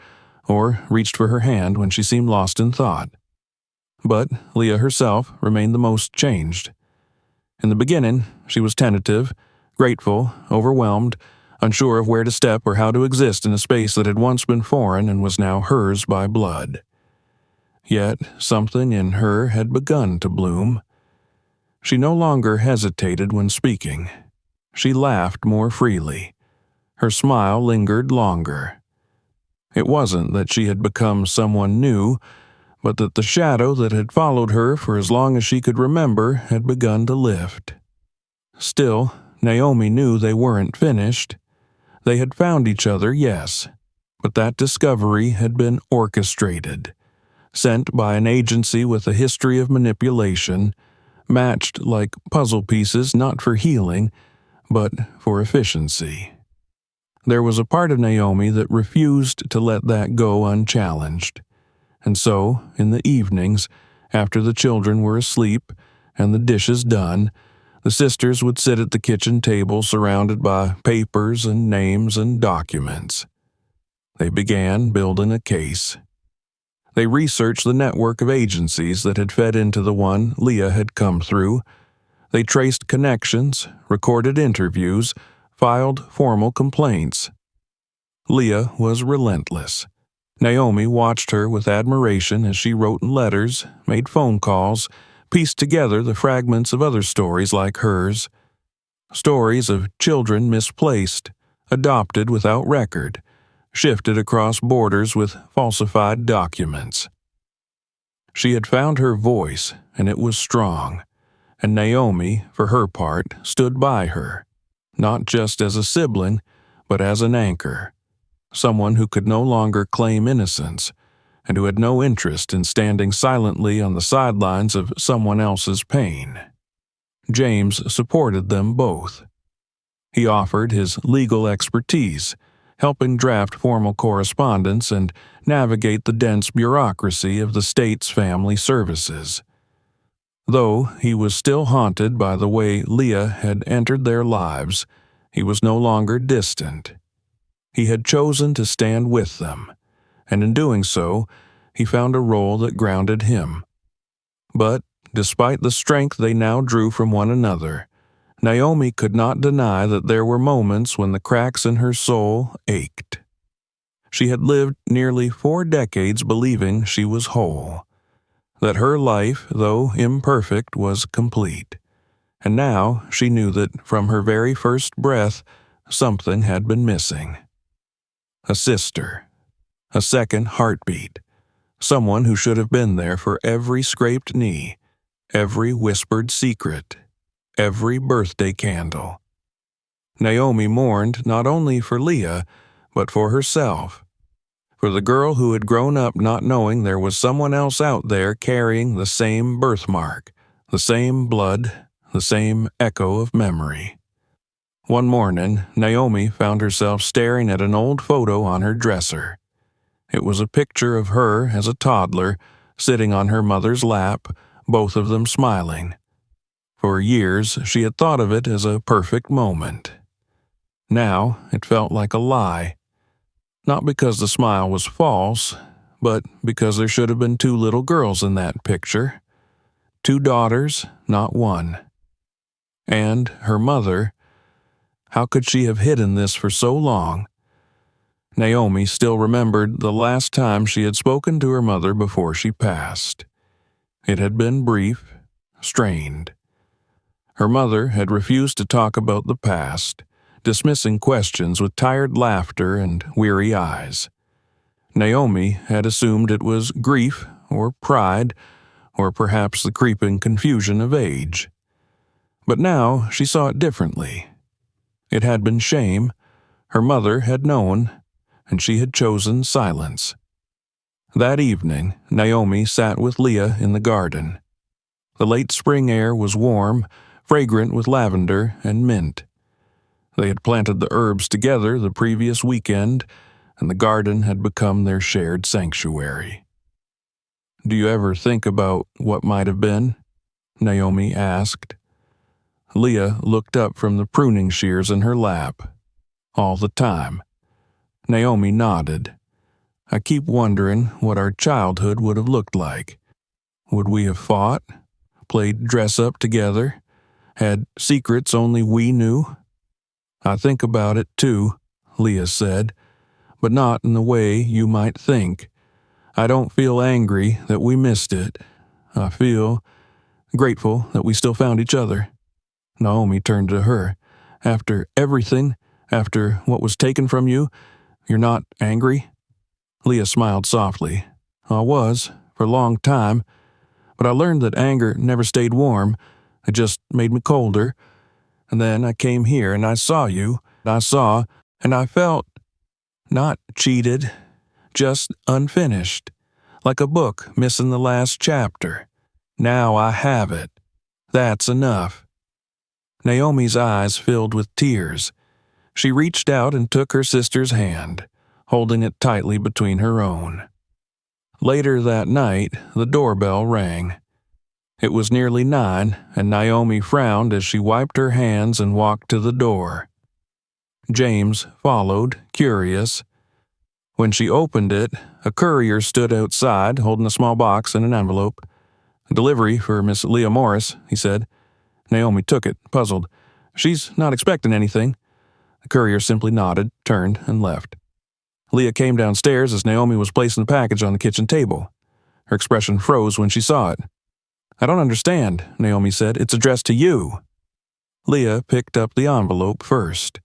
A: or reached for her hand when she seemed lost in thought. But Leah herself remained the most changed. In the beginning, she was tentative, grateful, overwhelmed, unsure of where to step or how to exist in a space that had once been foreign and was now hers by blood. Yet something in her had begun to bloom. She no longer hesitated when speaking. She laughed more freely. Her smile lingered longer. It wasn't that she had become someone new, but that the shadow that had followed her for as long as she could remember had begun to lift. Still, Naomi knew they weren't finished. They had found each other, yes, but that discovery had been orchestrated, sent by an agency with a history of manipulation, matched like puzzle pieces not for healing, but for efficiency. There was a part of Naomi that refused to let that go unchallenged. And so, in the evenings, after the children were asleep and the dishes done, the sisters would sit at the kitchen table surrounded by papers and names and documents. They began building a case. They researched the network of agencies that had fed into the one Leah had come through. They traced connections, recorded interviews, filed formal complaints. Leah was relentless. Naomi watched her with admiration as she wrote letters, made phone calls, pieced together the fragments of other stories like hers. Stories of children misplaced, adopted without record, shifted across borders with falsified documents. She had found her voice, and it was strong, and Naomi, for her part, stood by her, not just as a sibling, but as an anchor, someone who could no longer claim innocence, and who had no interest in standing silently on the sidelines of someone else's pain. James supported them both. He offered his legal expertise, helping draft formal correspondence and navigate the dense bureaucracy of the state's family services. Though he was still haunted by the way Leah had entered their lives, he was no longer distant. He had chosen to stand with them, and in doing so, he found a role that grounded him. But, despite the strength they now drew from one another, Naomi could not deny that there were moments when the cracks in her soul ached. She had lived nearly 4 decades believing she was whole, that her life, though imperfect, was complete. And now she knew that from her very first breath, something had been missing. A sister, a second heartbeat, someone who should have been there for every scraped knee, every whispered secret, every birthday candle. Naomi mourned not only for Leah, but for herself, for the girl who had grown up not knowing there was someone else out there carrying the same birthmark, the same blood, the same echo of memory. One morning, Naomi found herself staring at an old photo on her dresser. It was a picture of her as a toddler, sitting on her mother's lap, both of them smiling. For years, she had thought of it as a perfect moment. Now, it felt like a lie. Not because the smile was false, but because there should have been 2 little girls in that picture. 2 daughters, not one. And her mother, how could she have hidden this for so long? Naomi still remembered the last time she had spoken to her mother before she passed. It had been brief, strained. Her mother had refused to talk about the past, dismissing questions with tired laughter and weary eyes. Naomi had assumed it was grief or pride, or perhaps the creeping confusion of age. But now she saw it differently. It had been shame. Her mother had known, and she had chosen silence. That evening, Naomi sat with Leah in the garden. The late spring air was warm, fragrant with lavender and mint. They had planted the herbs together the previous weekend, and the garden had become their shared sanctuary. "Do you ever think about what might have been?" Naomi asked. Leah looked up from the pruning shears in her lap. "All the time." Naomi nodded. I keep wondering what our childhood would have looked like. Would we have fought, played dress-up together, had secrets only we knew? I think about it too, Leah said, but not in the way you might think. I don't feel angry that we missed it. I feel grateful that we still found each other. Naomi turned to her. After everything, after what was taken from you, you're not angry? Leah smiled softly. I was, for a long time, but I learned that anger never stayed warm. It just made me colder. And then I came here and I saw you. I saw, and I felt not cheated, just unfinished, like a book missing the last chapter. Now I have it. That's enough. Naomi's eyes filled with tears. She reached out and took her sister's hand, holding it tightly between her own. Later that night, the doorbell rang. It was nearly 9, and Naomi frowned as she wiped her hands and walked to the door. James followed, curious. When she opened it, a courier stood outside holding a small box and an envelope. A delivery for Miss Leah Morris, he said. Naomi took it, puzzled. She's not expecting anything. The courier simply nodded, turned, and left. Leah came downstairs as Naomi was placing the package on the kitchen table. Her expression froze when she saw it. I don't understand, Naomi said. It's addressed to you. Leah picked up the envelope first.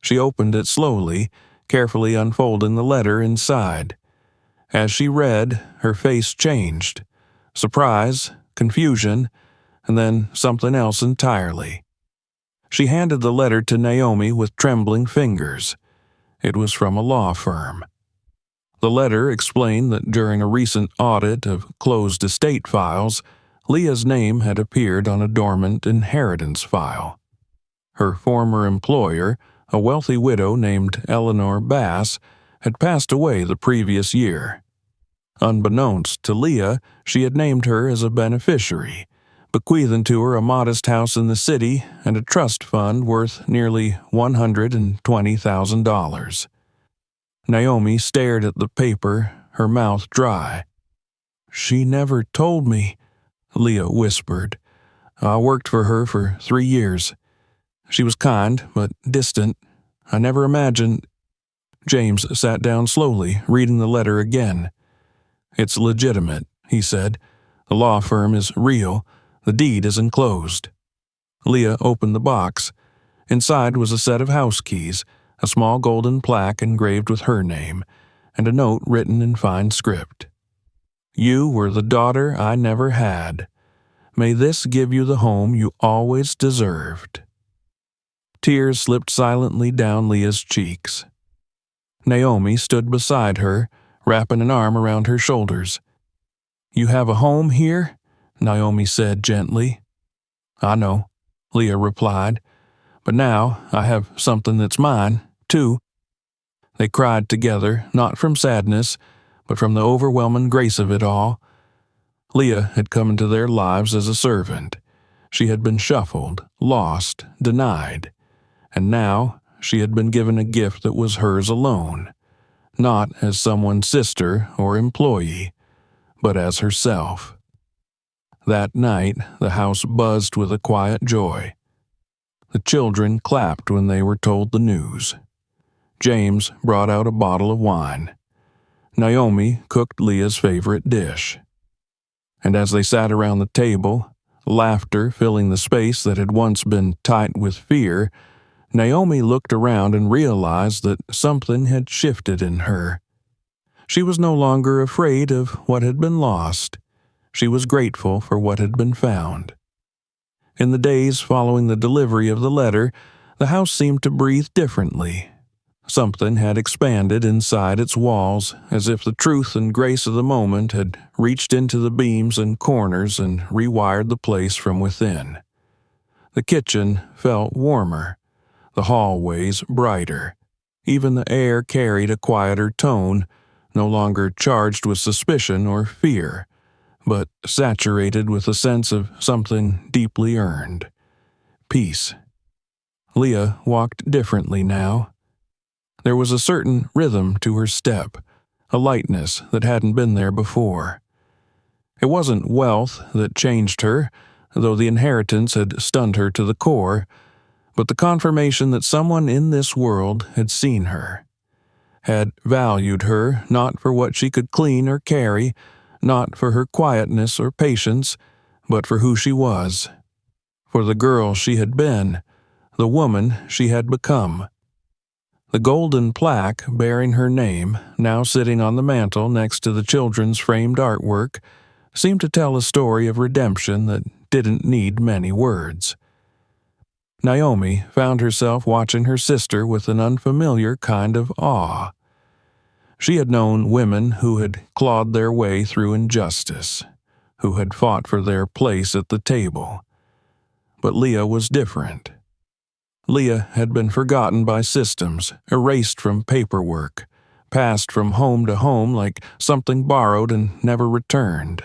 A: She opened it slowly, carefully unfolding the letter inside. As she read, her face changed. Surprise, confusion, and then something else entirely. She handed the letter to Naomi with trembling fingers. It was from a law firm. The letter explained that during a recent audit of closed estate files, Leah's name had appeared on a dormant inheritance file. Her former employer, a wealthy widow named Eleanor Bass, had passed away the previous year. Unbeknownst to Leah, she had named her as a beneficiary, bequeathing to her a modest house in the city and a trust fund worth nearly $120,000. Naomi stared at the paper, her mouth dry. She never told me, Leah whispered. I worked for her for 3 years. She was kind, but distant. I never imagined. James sat down slowly, reading the letter again. It's legitimate, he said. The law firm is real. The deed is enclosed. Leah opened the box. Inside was a set of house keys, a small golden plaque engraved with her name, and a note written in fine script. You were the daughter I never had. May this give you the home you always deserved. Tears slipped silently down Leah's cheeks. Naomi stood beside her, wrapping an arm around her shoulders. You have a home here? Naomi said gently. I know, Leah replied, but now I have something that's mine, too. They cried together, not from sadness, but from the overwhelming grace of it all. Leah had come into their lives as a servant. She had been shuffled, lost, denied, and now she had been given a gift that was hers alone, not as someone's sister or employee, but as herself. That night, the house buzzed with a quiet joy. The children clapped when they were told the news. James brought out a bottle of wine. Naomi cooked Leah's favorite dish. And as they sat around the table, laughter filling the space that had once been tight with fear, Naomi looked around and realized that something had shifted in her. She was no longer afraid of what had been lost. She was grateful for what had been found. In the days following the delivery of the letter, the house seemed to breathe differently. Something had expanded inside its walls, as if the truth and grace of the moment had reached into the beams and corners and rewired the place from within. The kitchen felt warmer, the hallways brighter. Even the air carried a quieter tone, no longer charged with suspicion or fear, but saturated with a sense of something deeply earned. Peace. Leah walked differently now. There was a certain rhythm to her step, a lightness that hadn't been there before. It wasn't wealth that changed her, though the inheritance had stunned her to the core, but the confirmation that someone in this world had seen her, had valued her not for what she could clean or carry, not for her quietness or patience, but for who she was, for the girl she had been, the woman she had become. The golden plaque bearing her name, now sitting on the mantel next to the children's framed artwork, seemed to tell a story of redemption that didn't need many words. Naomi found herself watching her sister with an unfamiliar kind of awe. She had known women who had clawed their way through injustice, who had fought for their place at the table. But Leah was different. Leah had been forgotten by systems, erased from paperwork, passed from home to home like something borrowed and never returned.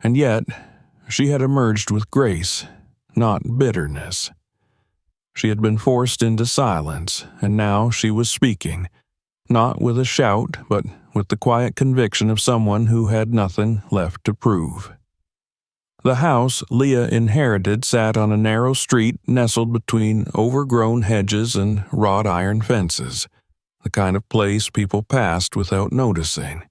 A: And yet, she had emerged with grace, not bitterness. She had been forced into silence, and now she was speaking, not with a shout, but with the quiet conviction of someone who had nothing left to prove. The house Leah inherited sat on a narrow street nestled between overgrown hedges and wrought iron fences, the kind of place people passed without noticing.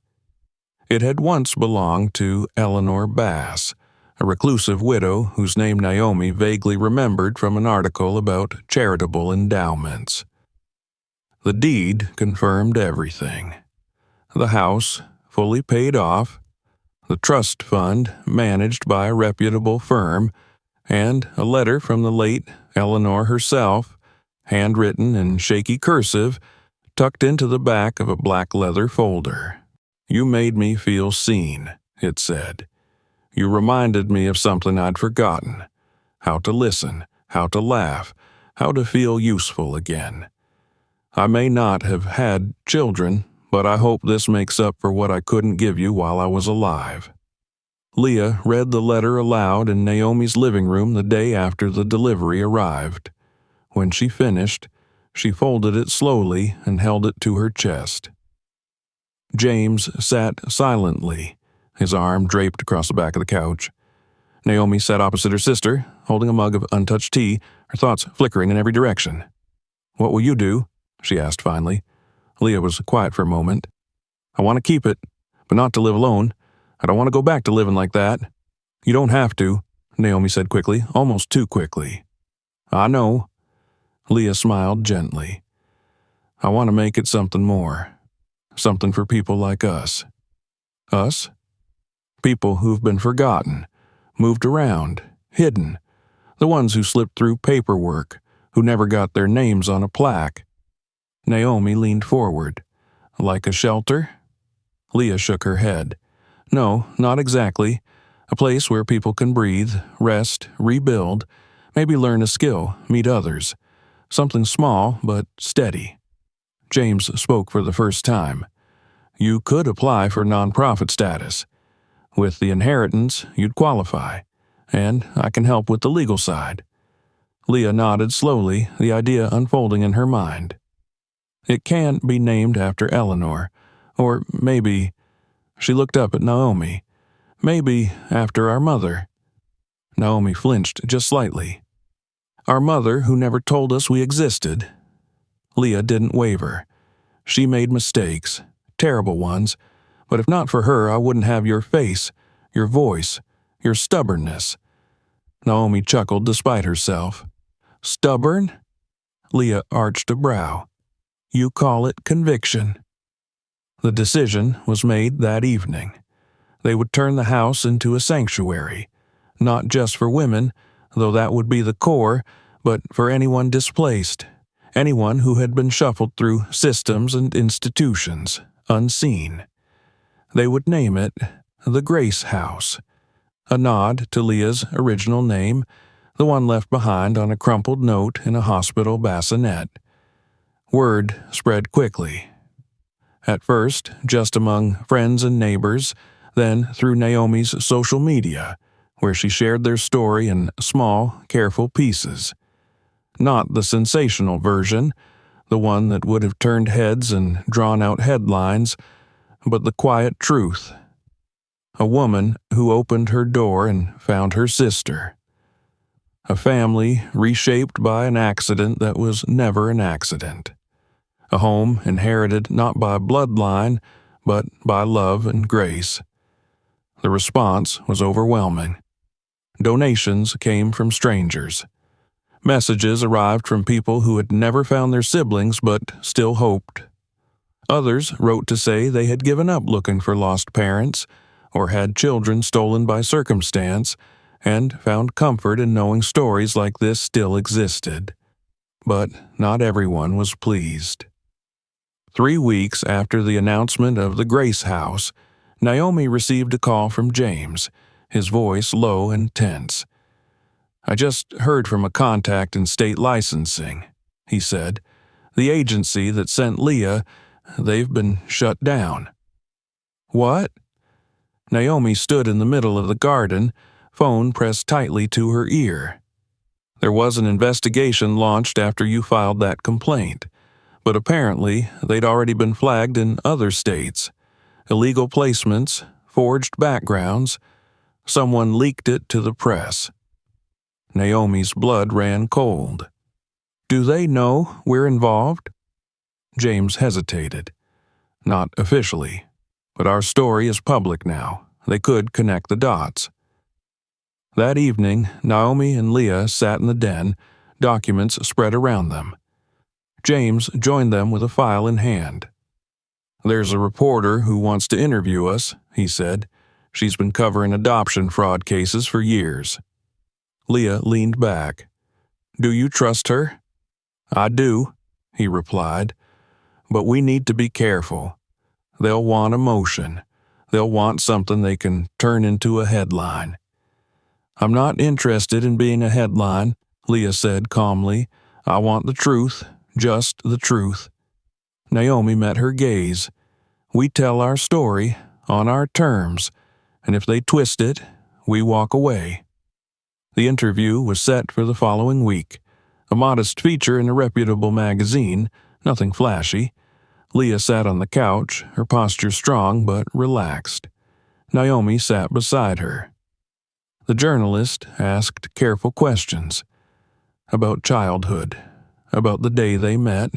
A: It had once belonged to Eleanor Bass, a reclusive widow whose name Naomi vaguely remembered from an article about charitable endowments. The deed confirmed everything. The house, fully paid off, the trust fund managed by a reputable firm, and a letter from the late Eleanor herself, handwritten in shaky cursive, tucked into the back of a black leather folder. "You made me feel seen," it said. "You reminded me of something I'd forgotten. How to listen, how to laugh, how to feel useful again. I may not have had children, but I hope this makes up for what I couldn't give you while I was alive." Leah read the letter aloud in Naomi's living room the day after the delivery arrived. When she finished, she folded it slowly and held it to her chest. James sat silently, his arm draped across the back of the couch. Naomi sat opposite her sister, holding a mug of untouched tea, her thoughts flickering in every direction. "What will you do?" she asked finally. Leah was quiet for a moment. "I want to keep it, but not to live alone. I don't want to go back to living like that." "You don't have to," Naomi said quickly, almost too quickly. "I know." Leah smiled gently. "I want to make it something more. Something for people like us." "Us?" "People who've been forgotten, moved around, hidden. The ones who slipped through paperwork, who never got their names on a plaque." Naomi leaned forward. "Like a shelter?" Leah shook her head. "No, not exactly. A place where people can breathe, rest, rebuild, maybe learn a skill, meet others. Something small, but steady." James spoke for the first time. "You could apply for nonprofit status. With the inheritance, you'd qualify, and I can help with the legal side." Leah nodded slowly, the idea unfolding in her mind. "It can't be named after Eleanor, or maybe—" She looked up at Naomi. "Maybe after our mother." Naomi flinched just slightly. "Our mother who never told us we existed." Leah didn't waver. "She made mistakes, terrible ones, but if not for her, I wouldn't have your face, your voice, your stubbornness." Naomi chuckled despite herself. "Stubborn?" Leah arched a brow. "You call it conviction." The decision was made that evening. They would turn the house into a sanctuary, not just for women, though that would be the core, but for anyone displaced, anyone who had been shuffled through systems and institutions, unseen. They would name it the Grace House, a nod to Leah's original name, the one left behind on a crumpled note in a hospital bassinet. Word spread quickly. At first, just among friends and neighbors, then through Naomi's social media, where she shared their story in small, careful pieces. Not the sensational version, the one that would have turned heads and drawn out headlines, but the quiet truth. A woman who opened her door and found her sister. A family reshaped by an accident that was never an accident. A home inherited not by bloodline, but by love and grace. The response was overwhelming. Donations came from strangers. Messages arrived from people who had never found their siblings but still hoped. Others wrote to say they had given up looking for lost parents or had children stolen by circumstance and found comfort in knowing stories like this still existed. But not everyone was pleased. 3 weeks after the announcement of the Grace House, Naomi received a call from James, his voice low and tense. "I just heard from a contact in state licensing," he said. "The agency that sent Leah, they've been shut down." "What?" Naomi stood in the middle of the garden, phone pressed tightly to her ear. "There was an investigation launched after you filed that complaint, but apparently they'd already been flagged in other states. Illegal placements, forged backgrounds. Someone leaked it to the press." Naomi's blood ran cold. "Do they know we're involved?" James hesitated. "Not officially, but our story is public now. They could connect the dots." That evening, Naomi and Leah sat in the den, documents spread around them. James joined them with a file in hand. "There's a reporter who wants to interview us," he said. "She's been covering adoption fraud cases for years." Leah leaned back. "Do you trust her?" "I do," he replied. "But we need to be careful. They'll want emotion. They'll want something they can turn into a headline." "I'm not interested in being a headline," Leah said calmly. "I want the truth, just the truth." Naomi met her gaze. "We tell our story, on our terms, and if they twist it, we walk away." The interview was set for the following week. A modest feature in a reputable magazine, nothing flashy. Leah sat on the couch, her posture strong but relaxed. Naomi sat beside her. The journalist asked careful questions. About childhood, about the day they met,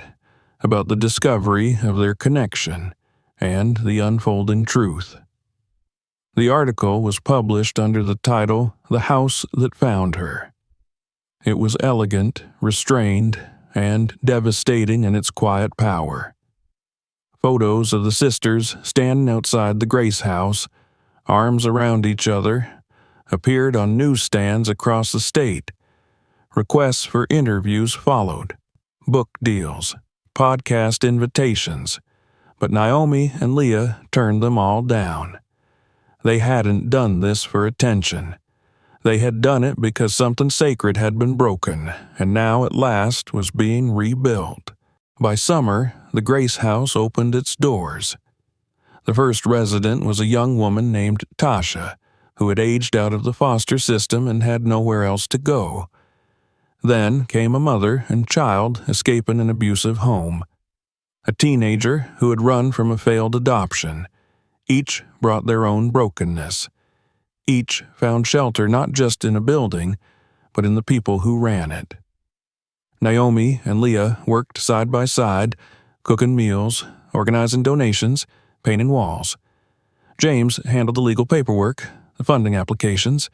A: about the discovery of their connection, and the unfolding truth. The article was published under the title "The House That Found Her." It was elegant, restrained, and devastating in its quiet power. Photos of the sisters standing outside the Grace House, arms around each other, appeared on newsstands across the state. Requests for interviews followed, book deals, podcast invitations, but Naomi and Leah turned them all down. They hadn't done this for attention. They had done it because something sacred had been broken, and now at last was being rebuilt. By summer, the Grace House opened its doors. The first resident was a young woman named Tasha, who had aged out of the foster system and had nowhere else to go. Then came a mother and child escaping an abusive home. A teenager who had run from a failed adoption. Each brought their own brokenness. Each found shelter not just in a building, but in the people who ran it. Naomi and Leah worked side by side, cooking meals, organizing donations, painting walls. James handled the legal paperwork, the funding applications.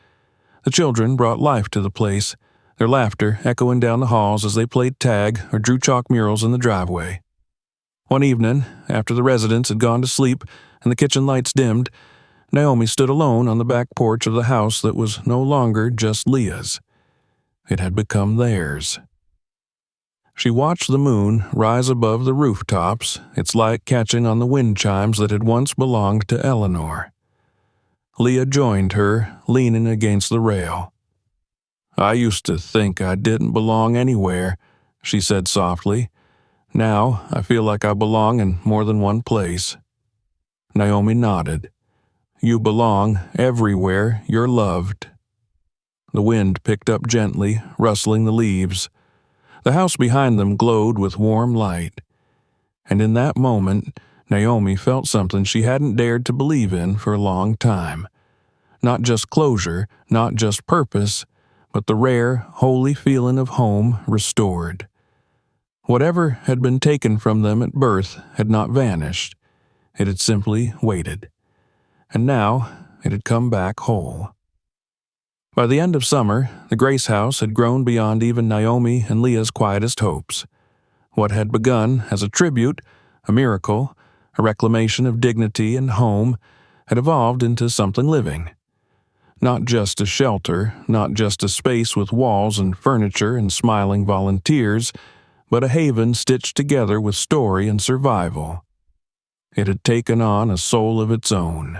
A: The children brought life to the place, their laughter echoing down the halls as they played tag or drew chalk murals in the driveway. One evening, after the residents had gone to sleep and the kitchen lights dimmed, Naomi stood alone on the back porch of the house that was no longer just Leah's. It had become theirs. She watched the moon rise above the rooftops, its light catching on the wind chimes that had once belonged to Eleanor. Leah joined her, leaning against the rail. "I used to think I didn't belong anywhere," she said softly. "Now I feel like I belong in more than one place." Naomi nodded. "You belong everywhere you're loved." The wind picked up gently, rustling the leaves. The house behind them glowed with warm light. And in that moment, Naomi felt something she hadn't dared to believe in for a long time. Not just closure, not just purpose, but the rare, holy feeling of home restored. Whatever had been taken from them at birth had not vanished. It had simply waited. And now it had come back whole. By the end of summer, the Grace house had grown beyond even Naomi and Leah's quietest hopes. What had begun as a tribute, a miracle, a reclamation of dignity and home, had evolved into something living. Not just a shelter, not just a space with walls and furniture and smiling volunteers, but a haven stitched together with story and survival. It had taken on a soul of its own.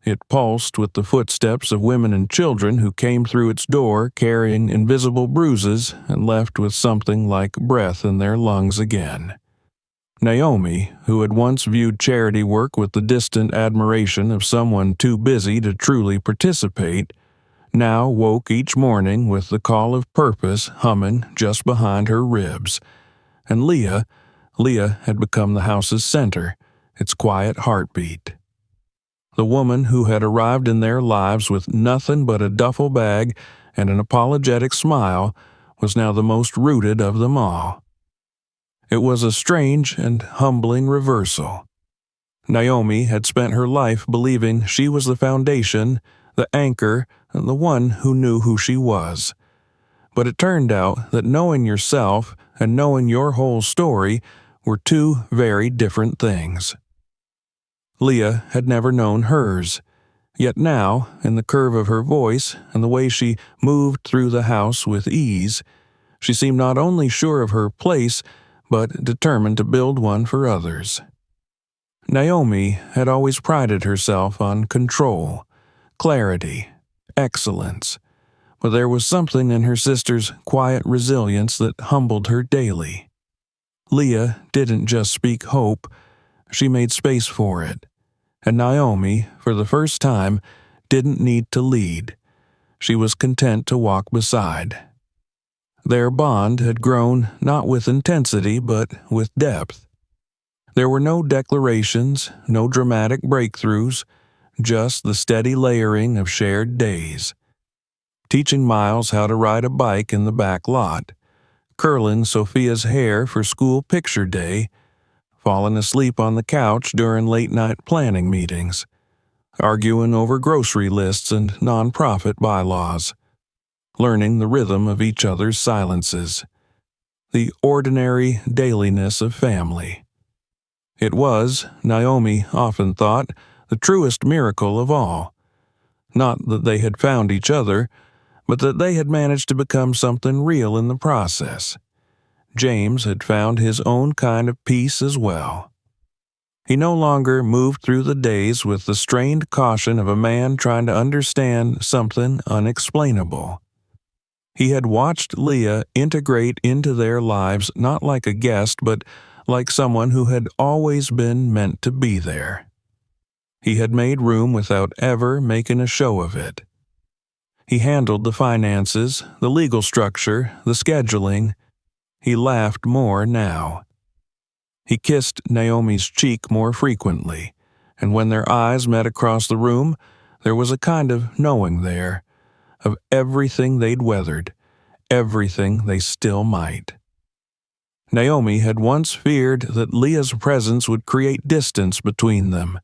A: It pulsed with the footsteps of women and children who came through its door carrying invisible bruises and left with something like breath in their lungs again. Naomi, who had once viewed charity work with the distant admiration of someone too busy to truly participate, now woke each morning with the call of purpose humming just behind her ribs. And Leah had become the house's center, its quiet heartbeat. The woman who had arrived in their lives with nothing but a duffel bag and an apologetic smile was now the most rooted of them all. It was a strange and humbling reversal. Naomi had spent her life believing she was the foundation, the anchor, and the one who knew who she was. But it turned out that knowing yourself and knowing your whole story were two very different things. Leah had never known hers, yet now, in the curve of her voice and the way she moved through the house with ease, she seemed not only sure of her place, but determined to build one for others. Naomi had always prided herself on control, clarity, excellence, but there was something in her sister's quiet resilience that humbled her daily. Leah didn't just speak hope, she made space for it. And Naomi, for the first time, didn't need to lead. She was content to walk beside. Their bond had grown not with intensity but with depth. There were no declarations, no dramatic breakthroughs, just the steady layering of shared days. Teaching Miles how to ride a bike in the back lot, curling Sophia's hair for school picture day, falling asleep on the couch during late-night planning meetings, arguing over grocery lists and nonprofit bylaws, learning the rhythm of each other's silences, the ordinary dailiness of family. It was, Naomi often thought, the truest miracle of all. Not that they had found each other, but that they had managed to become something real in the process. James had found his own kind of peace as well. He no longer moved through the days with the strained caution of a man trying to understand something unexplainable. He had watched Leah integrate into their lives not like a guest, but like someone who had always been meant to be there. He had made room without ever making a show of it. He handled the finances, the legal structure, the scheduling. He laughed more now. He kissed Naomi's cheek more frequently, and when their eyes met across the room, there was a kind of knowing there, of everything they'd weathered, everything they still might. Naomi had once feared that Leah's presence would create distance between them.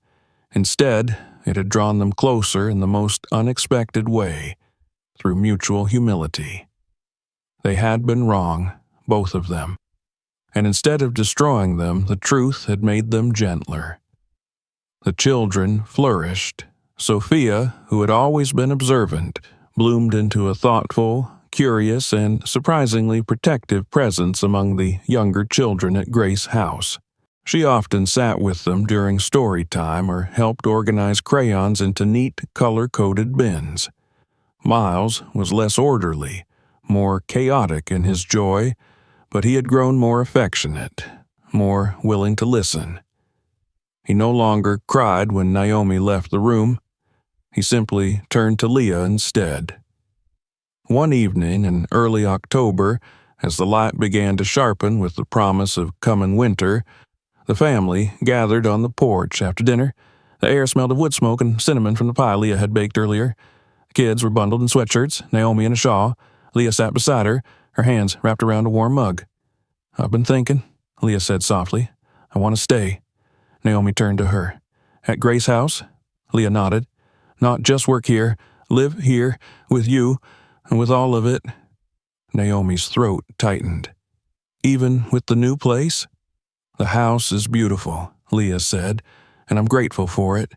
A: Instead, it had drawn them closer in the most unexpected way, through mutual humility. They had been wrong, both of them, and instead of destroying them, the truth had made them gentler. The children flourished. Sophia, who had always been observant, bloomed into a thoughtful, curious, and surprisingly protective presence among the younger children at Grace House. She often sat with them during story time or helped organize crayons into neat, color-coded bins. Miles was less orderly, more chaotic in his joy, but he had grown more affectionate, more willing to listen. He no longer cried when Naomi left the room. He simply turned to Leah instead. One evening in early October, as the light began to sharpen with the promise of coming winter, The family gathered on the porch after dinner. The air smelled of wood smoke and cinnamon from the pie Leah had baked earlier. The kids were bundled in sweatshirts, Naomi in a shawl. Leah sat beside her, her hands wrapped around a warm mug. "I've been thinking," Leah said softly. "I want to stay." Naomi turned to her. "At Grace House?" Leah nodded. "Not just work here, live here, with you, and with all of it." Naomi's throat tightened. "Even with the new place?" "The house is beautiful," Leah said, "and I'm grateful for it.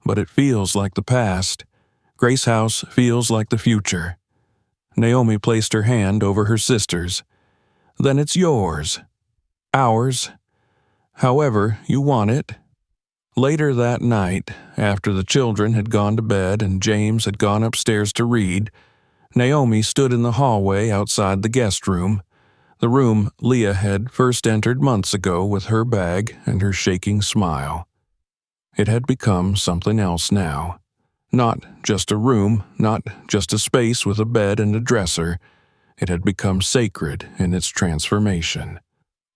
A: But it feels like the past. Grace House feels like the future." Naomi placed her hand over her sister's. "Then it's yours. Ours. However you want it." Later that night, after the children had gone to bed and James had gone upstairs to read, Naomi stood in the hallway outside the guest room, the room Leah had first entered months ago with her bag and her shaking smile. It had become something else now. Not just a room, not just a space with a bed and a dresser. It had become sacred in its transformation.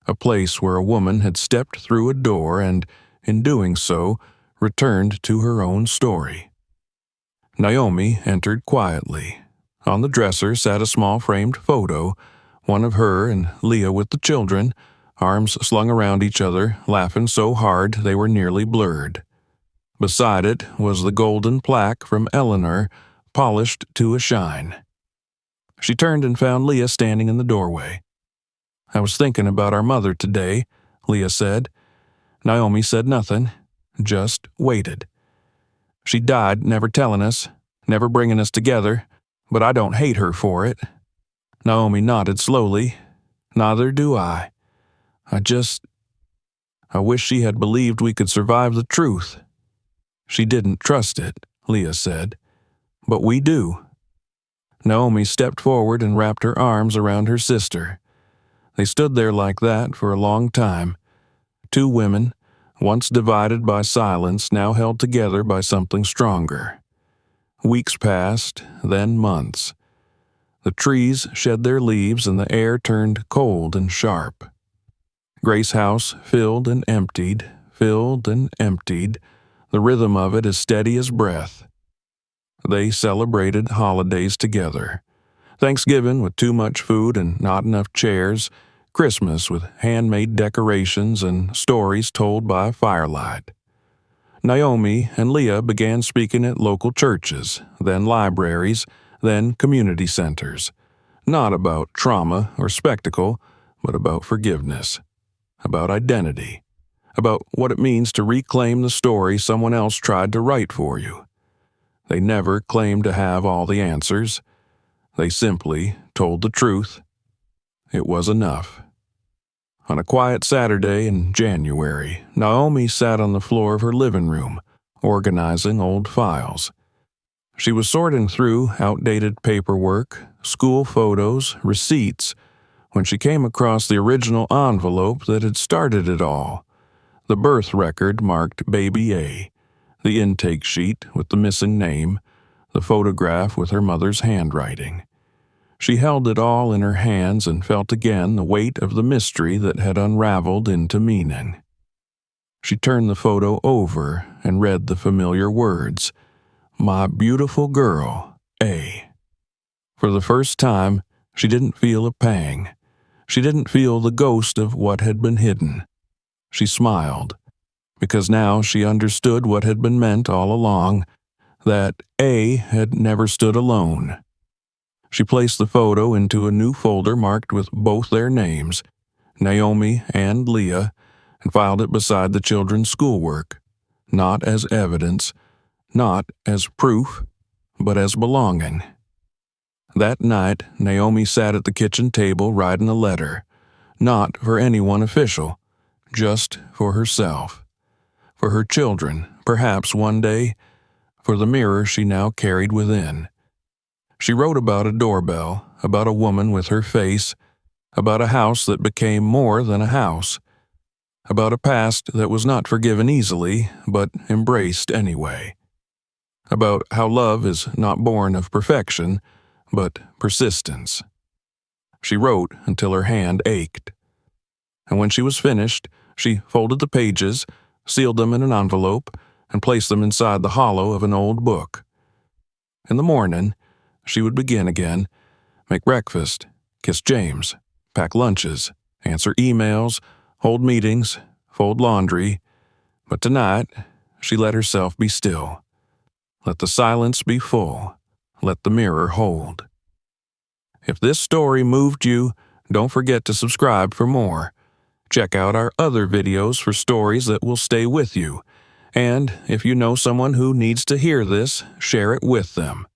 A: A place where a woman had stepped through a door and, in doing so, returned to her own story. Naomi entered quietly. On the dresser sat a small framed photo, one of her and Leah with the children, arms slung around each other, laughing so hard they were nearly blurred. Beside it was the golden plaque from Eleanor, polished to a shine. She turned and found Leah standing in the doorway. "I was thinking about our mother today," Leah said. Naomi said nothing, just waited. "She died never telling us, never bringing us together, but I don't hate her for it." Naomi nodded slowly. "Neither do I. I wish she had believed we could survive the truth." "She didn't trust it," Leah said. "But we do." Naomi stepped forward and wrapped her arms around her sister. They stood there like that for a long time. Two women, once divided by silence, now held together by something stronger. Weeks passed, then months. The trees shed their leaves and the air turned cold and sharp. Grace House filled and emptied, the rhythm of it as steady as breath. They celebrated holidays together. Thanksgiving with too much food and not enough chairs, Christmas with handmade decorations and stories told by firelight. Naomi and Leah began speaking at local churches, then libraries, then community centers. Not about trauma or spectacle, but about forgiveness, about identity, about what it means to reclaim the story someone else tried to write for you. They never claimed to have all the answers. They simply told the truth. It was enough. On a quiet Saturday in January, Naomi sat on the floor of her living room, organizing old files. She was sorting through outdated paperwork, school photos, receipts, when she came across the original envelope that had started it all. The birth record marked Baby A, the intake sheet with the missing name, the photograph with her mother's handwriting. She held it all in her hands and felt again the weight of the mystery that had unraveled into meaning. She turned the photo over and read the familiar words, "My beautiful girl, A." For the first time, she didn't feel a pang. She didn't feel the ghost of what had been hidden. She smiled, because now she understood what had been meant all along, that A had never stood alone. She placed the photo into a new folder marked with both their names, Naomi and Leah, and filed it beside the children's schoolwork, not as evidence, not as proof, but as belonging. That night, Naomi sat at the kitchen table writing a letter, not for anyone official, just for herself. For her children, perhaps one day, for the mirror she now carried within. She wrote about a doorbell, about a woman with her face, about a house that became more than a house, about a past that was not forgiven easily, but embraced anyway, about how love is not born of perfection, but persistence. She wrote until her hand ached. And when she was finished, She folded the pages, sealed them in an envelope, and placed them inside the hollow of an old book. In the morning, she would begin again, make breakfast, kiss James, pack lunches, answer emails, hold meetings, fold laundry. But tonight, she let herself be still. Let the silence be full. Let the mirror hold. If this story moved you, don't forget to subscribe for more. Check out our other videos for stories that will stay with you. And if you know someone who needs to hear this, share it with them.